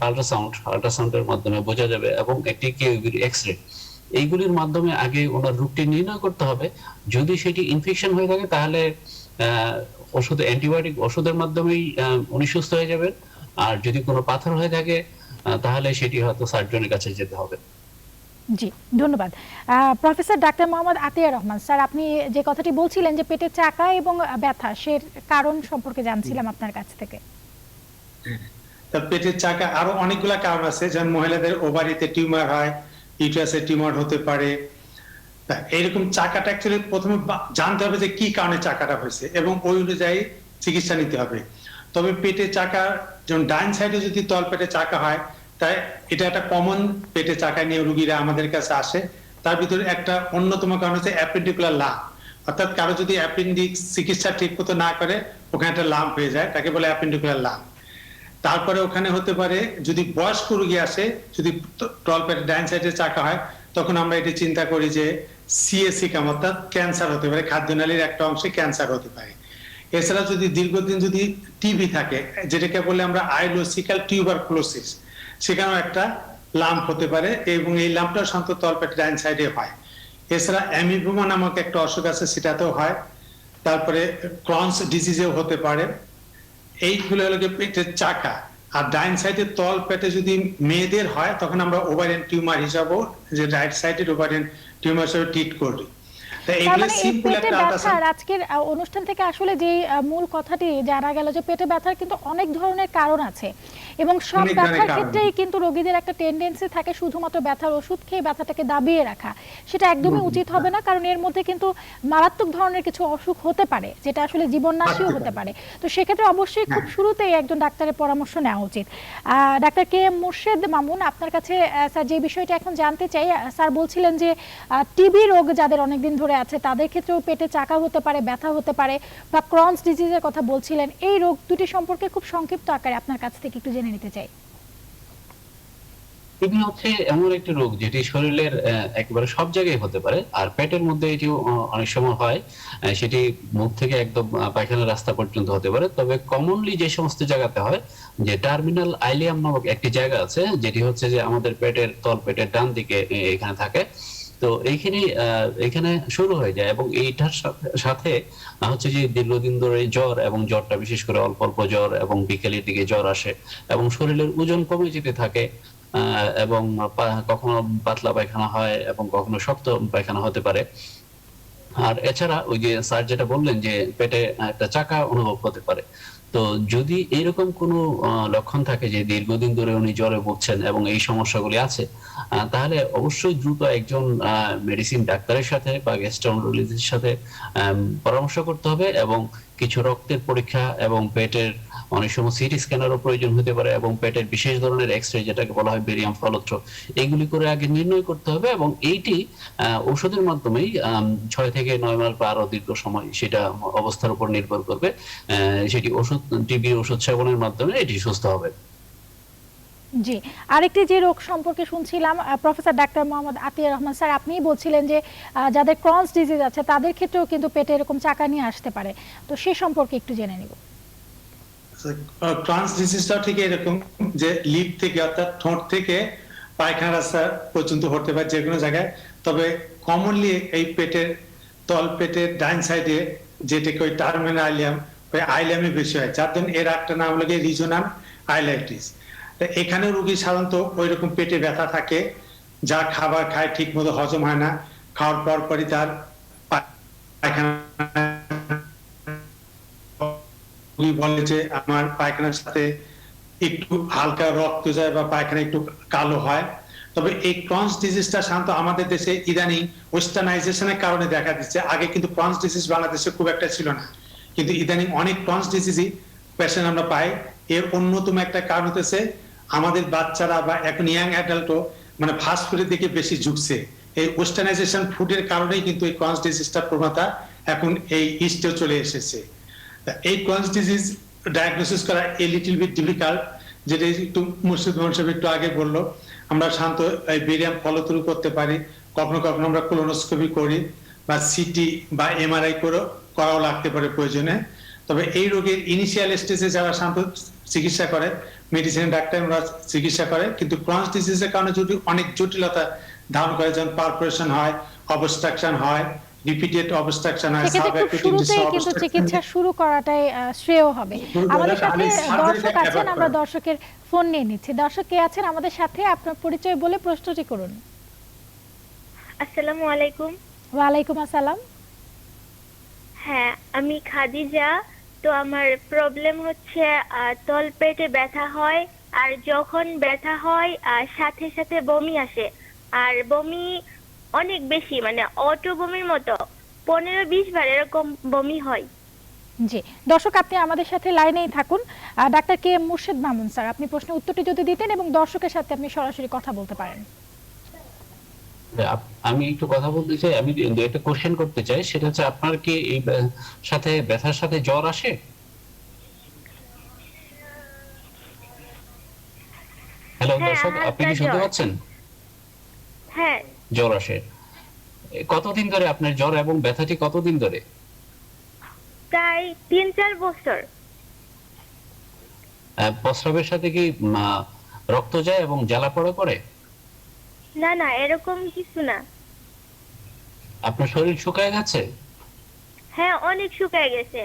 আল্ট্রাসাউন্ডের মাধ্যমে বোঝা যাবে, এবং একটি এক্সরে। এইগুলির মাধ্যমে আগে ওনার রোগটি নির্ণয় করতে হবে। যদি সেটি ইনফেকশন হয়ে থাকে তাহলে অ্যান্টিবায়োটিক ওষুধের মাধ্যমেই উনি সুস্থ হয়ে যাবেন। আর যদি কোনো পাথর হয়ে থাকে তাহলে সেটি হয়তো সার্জনের কাছে যেতে হবে। জি ধন্যবাদ। প্রফেসর ডাক্তার মোহাম্মদ আতিয়া রহমান স্যার, আপনি যে কথাটি বলছিলেন যে পেটের চাকা এবং ব্যথা, সের কারণ সম্পর্কে জানছিলাম আপনার কাছ থেকে। তা পেটের চাকা আরো অনেকগুলা কারণ আছে, যেমন মহিলাদের ওভারিতে টিউমার হয়, ইউটারাসে টিউমার হতে পারে। তা এরকম চাকাটা অ্যাকচুয়ালি প্রথমে জানতে হবে যে কি কারণে চাকাটা হয়েছে এবং ওই অনুযায়ী চিকিৎসা নিতে হবে। তো তবে পেটে চাকা যেমন ডান সাইডে যদি তল পেটে চাকা হয়, তাই এটা একটা কমন পেটে চাকা নিয়ে রোগীরা আমাদের কাছে আসে। তার ভিতরে একটা অন্যতম কারণ হচ্ছে অ্যাপেন্ডিকুলার লাম্প, অর্থাৎ কারো যদি অ্যাপেন্ডিক্স চিকিৎসা ঠিক মতো না করে ওখানে একটা লাম্প হয়ে যায়, তাকে বলে অ্যাপেন্ডিকুলার লাম্প। তারপরে ওখানে হতে পারে যদি বয়স্ক রোগী আসে, যদি তল পেটে ডান সাইডে চাকা হয়, তখন আমরা এটা চিন্তা করি যে সিএসি কাম, অর্থাৎ ক্যান্সার হতে পারে, খাদ্যনালীর একটা অংশে ক্যান্সার হতে পারে। এছাড়া যদি দীর্ঘদিন যদি টিবি থাকে, যেটাকে বলে আমরা আইলোসিক্যাল টিউবারকুলোসিস, সেখানেও একটা লাম্প হতে পারে এবং এই লাম্পটা সাধারণত তলপেট ডাইন সাইডে হয়। এছাড়া অ্যামিবোমা নামক একটা অসুখ আছে, সেটাতেও হয়। তারপরে ক্রনস ডিজিজেও হতে পারে। এইগুলো হলো পেটের চাকা। আর ডাইন সাইডে তল পেটে যদি মেয়েদের হয়, তখন আমরা ওভারিয়ান টিউমার হিসাবেও, যে রাইট সাইডের ওভারিয়ান টিউমার হিসাবে ট্রিট করি। তার মানে এই পেটে ব্যথার আজকের অনুষ্ঠান থেকে আসলে যে মূল কথাটি জানা গেল যে পেটে ব্যথার কিন্তু অনেক ধরনের কারণ আছে এবং সব ব্যথার ক্ষেত্রেই কিন্তু রোগীদের একটা টেন্ডেন্সি থাকে শুধুমাত্র ব্যথার ওষুধ খেয়ে ব্যথাটাকে দাবিয়ে রাখা। সেটা একদমই উচিত হবে না, কারণ এর মধ্যে কিন্তু মারাত্মক ধরনের কিছু অসুখ হতে পারে, যেটা আসলে জীবননাশীও হতে পারে। তো সেক্ষেত্রে অবশ্যই খুব শুরুতেই একজন ডাক্তারের পরামর্শ নেওয়া উচিত। Doctor K M Morshed Mamun, আপনার কাছে স্যার যে বিষয়টা এখন জানতে চাই, স্যার বলছিলেন যে টিবি রোগ যাদের অনেকদিন ধরে আছে তাদের ক্ষেত্রেও পেটে চাকা হতে পারে, ব্যথা হতে পারে, বা ক্রনস ডিজিজের কথা বলছিলেন। এই রোগ দুটি সম্পর্কে খুব সংক্ষিপ্ত আকারে আপনার কাছ থেকে একটু জেনে নিতে চাই। টিবি হচ্ছে এমন একটি রোগ যেটি শরীরের একেবারে সব জায়গায় হতে পারে, আর পেটের মধ্যে এটিও অনেক সময় হয়। সেটি মুখ থেকে একদম পায়খানার রাস্তা পর্যন্ত হতে পারে। তবে কমনলি যে সমস্ত জায়গাতে হয়, যে টার্মিনাল আইলিয়াম নামক একটি জায়গা আছে, যেটি হচ্ছে যে আমাদের পেটের তল পেটের ডান দিকে এখানে থাকে। তো এখানে শুরু হয়ে যায় এবং এইটার সাথে হচ্ছে যে দীর্ঘদিন ধরে জ্বর, এবং জ্বরটা বিশেষ করে অল্প অল্প জ্বর এবং বিকেলের দিকে জ্বর আসে এবং শরীরের ওজন কমে যেতে থাকে, এবং কখনো পাতলা পায়খানা হয় এবং কখনো শক্ত পায়খানা হতে পারে। আর এছাড়া ওই যে স্যার যেটা বললেন যে পেটে একটা চাকা অনুভব হতে পারে, তো যদি এরকম কোনো লক্ষণ থাকে যে দীর্ঘদিন ধরে উনি জ্বরে ভুগছেন এবং এই সমস্যাগুলি আছে, তাহলে অবশ্যই দ্রুত একজন মেডিসিন ডাক্তারের সাথে বা গ্যাস্ট্রোএন্টারোলজিস্টের সাথে পরামর্শ করতে হবে এবং কিছু রক্তের পরীক্ষা এবং পেটের অনেক সময় সিটি স্ক্যানারও প্রয়োজন হতে পারে এবং পেটের বিশেষ ধরনের এক্সরে, যেটাকে বলা হয় বেরিয়াম ফলত্র, এগুলি করে আগে নির্ণয় করতে হবে। এবং এইটি ওষুধের মাধ্যমেই 6 থেকে 9 মাস বা আরো দীর্ঘ সময়, সেটা অবস্থার উপর নির্ভর করবে, সেটি ওষুধ, টিবি ওষুধ সেবনের মাধ্যমে এটি সুস্থ হবে। জি, আরেকটি যে রোগ সম্পর্কে শুনছিলাম, professor doctor Mohammad Atiar Rahman sir, আপনিই বলছিলেন যে যাদের ক্রনস ডিজিজ আছে তাদের ক্ষেত্রেও কিন্তু পেটে এরকম চাকা নিয়ে আসতে পারে, তো সে সম্পর্কে একটু জেনে নিব। ক্রনস ডিজিজটা ঠিক এরকম যে লিপ থেকে, অর্থাৎ ঠোঁট থেকে পায়খানা রাস্তা পর্যন্ত হতে পারে যে কোনো জায়গায়। তবে কমনলি এই পেটের তল পেটের ডাইন সাইডে, যেটাকে ওই টার্মিনাল আইলিয়াম, ওই আইলিয়ামে বেশি হয়, যার জন্য এর একটা নাম লাগে রিজনাল আইলাইটিস। এখানে রোগী সাধারণত ওই রকম পেটে ব্যথা থাকে, যা খাবার খায় ঠিক মতো হজম হয় না, খাওয়ার পর পরই তার পায়খানা, বলে যে আমার পায়খানার সাথে একটু হালকা রক্ত যায় বা পায়খানা একটু কালো হয়। তবে এই ক্রনস ডিজিজটা সাধারণত আমাদের দেশে ইদানিং ওয়েস্টার্নাইজেশনের কারণে দেখা দিচ্ছে। আগে কিন্তু ক্রনস ডিজিজ বাংলাদেশে খুব একটা ছিল না, কিন্তু ইদানিং অনেক ক্রনস ডিজিজই পেশেন্ট আমরা পাই। এর অন্যতম একটা কারণ হতেছে আমাদের বাচ্চারা বা এখন ইয়াং অ্যাডাল্টও মানে ফাস্ট ফুডের দিকে বেশি ঝুঁকছে। এই ওয়েস্টার্নাইজেশন ফুডের কারণেই কিন্তু এই ক্রনস ডিজিজটার প্রবণতা এখন এই ইস্টেও চলে এসেছে। এই ক্রনস ডিজিজ ডায়াগনোসিস করা এ লিটল বিট ডিফিকাল্ট, যেটা একটু মুর্শিদ মোহন সাহেব একটু আগে বললো। আমরা শান্ত এই বেরিয়াম ফলোথ্রু করতে পারি, কখনো কখনো আমরা কোলোনোস্কোপি করি বা সিটি বা এমআরআই করাও লাগতে পারে প্রয়োজনে। তবে এই রোগের ইনিশিয়াল স্টেজে যারা শান্ত চিকিৎসা করে, মেডিসিন ডাক্তাররা চিকিৎসা করে, কিন্তু ক্রনস ডিজিজের কারণে যদি অনেক জটিলতা ধারণ করে, যেমন পারফোরেশন হয়, অবস্ট্রাকশন হয়, রিপিটেড অবস্ট্রাকশন হয়, শুরুতেই কিন্তু চিকিৎসা শুরু করাটাই শ্রেয় হবে। আমাদের সাথে দর্শক আছেন, আমরা দর্শকের ফোন নিয়ে নিচ্ছি। দর্শক কে আছেন আমাদের সাথে, আপনার পরিচয় বলে প্রশ্নটি করুন। আসসালামু আলাইকুম। ওয়ালাইকুম আসসালাম। হ্যাঁ, আমি খাদিজা। তো আমার প্রবলেম হচ্ছে তলপেটে ব্যথা হয়, আর যখন ব্যথা হয় সাথে সাথে বমি আসে, আর বমি অনেক বেশি, মানে অটো বমির মতো 15-20 বার এরকম বমি হয়। জি, দর্শক আপনি আমাদের সাথে লাইনেই থাকুন। Doctor K M Murshed Mamun sir, আপনি প্রশ্নের উত্তরটি যদি দিতেন এবং দর্শকের সাথে আপনি সরাসরি কথা বলতে পারেন। আমি একটু কথা বলতে চাই, আমি একটা কোশ্চেন করতে চাই, সেটা হচ্ছে আপনার কি এই সাথে ব্যথার সাথে জ্বর আসে? হ্যালো হ্যাঁ, দর্শক, আপনি কি হালকা শুনতে জ্বর। পাচ্ছেন? হ্যাঁ, জ্বর আসে। কতদিন ধরে আপনার জ্বর এবং ব্যথাটি কতদিন ধরে? প্রায় 3-4 বছর। প্রস্রাবের সাথে কি রক্ত যায় এবং জ্বালা পোড়া করে? না না, এরকম কিছু না। আপনার শরীর শুকায় গেছে? হ্যাঁ, অনেক শুকায় গেছে।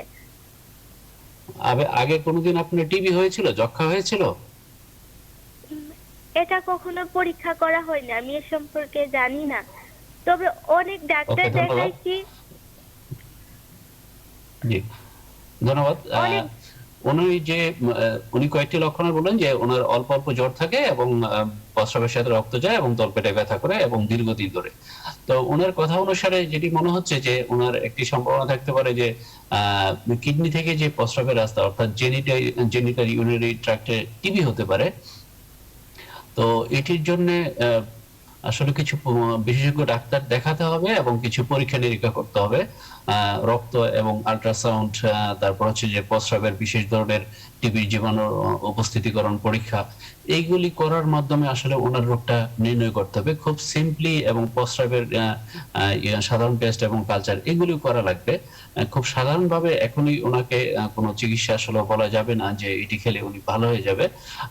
আগে কোনোদিন আপনার টিবি হয়েছিল, যক্ষ্মা হয়েছিল? এটা কখনো পরীক্ষা করা হয়নি, আমি এ সম্পর্কে জানি না। তবে অনেক ডাক্তার ওকে, ধন্যবাদ। দেখাইছি। জি, ধন্যবাদ। অনেক উনি কয়েকটি লক্ষণ বললেন যে ওনার অল্প অল্প জ্বর থাকে এবং প্রস্রাবের সাথে রক্ত যায় এবং তলপেটে ব্যথা করে এবং দীর্ঘদিন ধরে। তো ওনার কথা অনুসারে যেটি মনে হচ্ছে যে ওনার একটি সম্ভাবনা থাকতে পারে যে কিডনি থেকে যে প্রস্রাবের রাস্তা অর্থাৎ জেনিটাল ইউরিনারি ট্র্যাক্টে টিবি হতে পারে। তো এটির জন্য আসলে কিছু বিশেষজ্ঞ ডাক্তার দেখাতে হবে এবং কিছু পরীক্ষা নিরীক্ষা করতে হবে, রক্ত এবং আল্ট্রাসাউন্ড, তারপর হচ্ছে যে প্রস্রাবের বিশেষ ধরনের টিবির জীবাণুর উপস্থিতিকরণ পরীক্ষা, এইগুলি করার মাধ্যমে আসলে ওনার রোগটা নির্ণয় করতে হবে খুব সিম্পলি। এবং প্রস্রাবের সাধারণ টেস্ট এবং কালচার এগুলি করা লাগবে। খুব সাধারণভাবে এখনই ওনাকে কোনো চিকিৎসা আসলে বলা যাবে না যে এটি খেলে উনি ভালো হয়ে যাবে।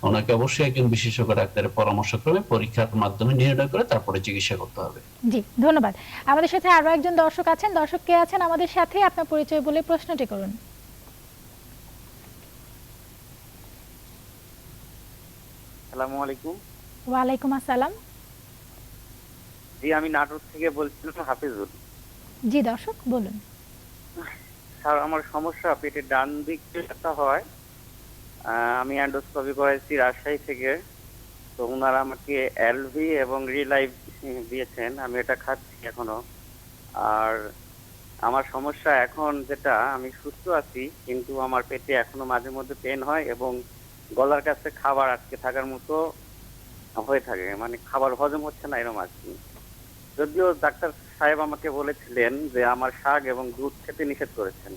ওনাকে অবশ্যই একজন বিশেষজ্ঞ ডাক্তারের পরামর্শক্রমে পরীক্ষার মাধ্যমে নির্ণয় করে তারপরে চিকিৎসা করতে হবে। জি, ধন্যবাদ। আমাদের সাথে আরো একজন দর্শক আছেন। দর্শক কে আছেন আমাদের সাথে, আপনার পরিচয় বলে প্রশ্নটি করুন। আসসালামু আলাইকুম। ওয়ালাইকুম আসসালাম। জি, আমি নাটোর থেকে বলছিলাম, হাফিজুল। জি দর্শক বলুন। স্যার, আমার সমস্যা পেটের ডান দিক ব্যথা হয়। আমি এন্ডোস্কপি করাইছি রাজশাহী থেকে। তো ওনারা আমাকে এলভি এবং রিলাইভ দিয়েছেন, আমি এটা খাচ্ছি এখনো। আর আমার সমস্যা এখন যেটা, আমি সুস্থ আছি কিন্তু আমার পেটে এখনো মাঝে মধ্যে পেন হয় এবং গলার কাছে খাবার আটকে থাকার মতো হয়ে থাকে, মানে খাবার হজম হচ্ছে না এরকম আর কি। যদিও ডাক্তার সাহেব আমাকে বলেছিলেন যে আমার শাক এবং দুধ খেতে নিষেধ করেছেন,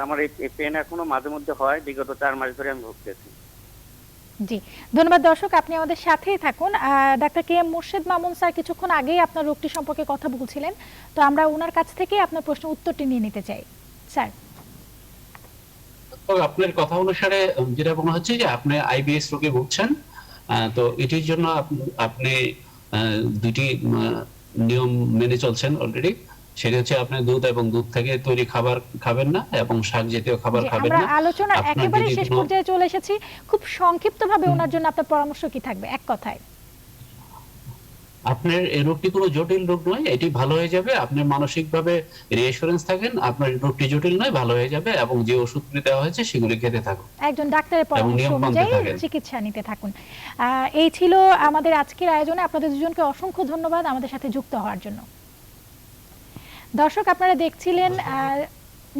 আমার এই পেন এখনো মাঝে মধ্যে হয়, বিগত 4 মাস ধরে আমি ভুগতেছি। জি, ধন্যবাদ দর্শক, আপনি আমাদের সাথেই থাকুন। Doctor K M Murshed Mamun sir কিছুক্ষণ আগেই আপনার রোগটি সম্পর্কে কথা বলছিলেন, তো আমরা ওনার কাছ থেকে আপনার প্রশ্নের উত্তরটি নিয়ে নিতে চাই। স্যার, তো আপনার কথা অনুসারে যেটা মনে হচ্ছে যে আপনি আইবিএস রোগে ভুগছেন। তো এটির জন্য আপনি দুটি নিয়ম মেনে চলছেন অলরেডি। সেটা হচ্ছে আপনি দুধ এবং দুধ থেকে তৈরি খাবার খাবেন না এবং শাক জাতীয় খাবার খাবেন আমরা না। আলোচনার আপনার একেবারে যদি শেষ কোনো- পর্যায়ে চলে এসেছি। খুব সংক্ষিপ্তভাবে ওনার জন্য আপনার পরামর্শ কি থাকবে এক কথায়? আপনার এই রোগটি কোনো জটিল রোগ নয়, এটি ভালো হয়ে যাবে। আপনি মানসিকভাবে রিঅ্যাসুরেন্স থাকেন, আপনার রোগটি জটিল নয়, ভালো হয়ে যাবে এবং যে ওষুধগুলি দেওয়া হয়েছে সেগুলি খেতে থাকুন। একজন ডাক্তারের এবং পরামর্শ নিয়ম মানতে অনুযায়ী থাকেন। চিকিৎসা নিতে থাকুন। এই ছিল আমাদের আজকের আয়োজনে। আপনাদের দুজনকে অসংখ্য ধন্যবাদ আমাদের সাথে যুক্ত হওয়ার জন্য। দর্শক, আপনারা দেখছিলেন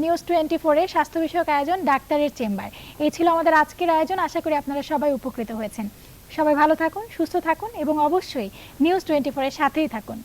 নিউজ 24 এর স্বাস্থ্য বিষয়ক আয়োজন ডাক্তারের চেম্বার। এই ছিল আমাদের আজকের আয়োজন। আশা করি আপনারা সবাই উপকৃত হয়েছেন। সবাই ভালো থাকুন, সুস্থ থাকুন এবং অবশ্যই নিউজ 24 এর সাথেই থাকুন।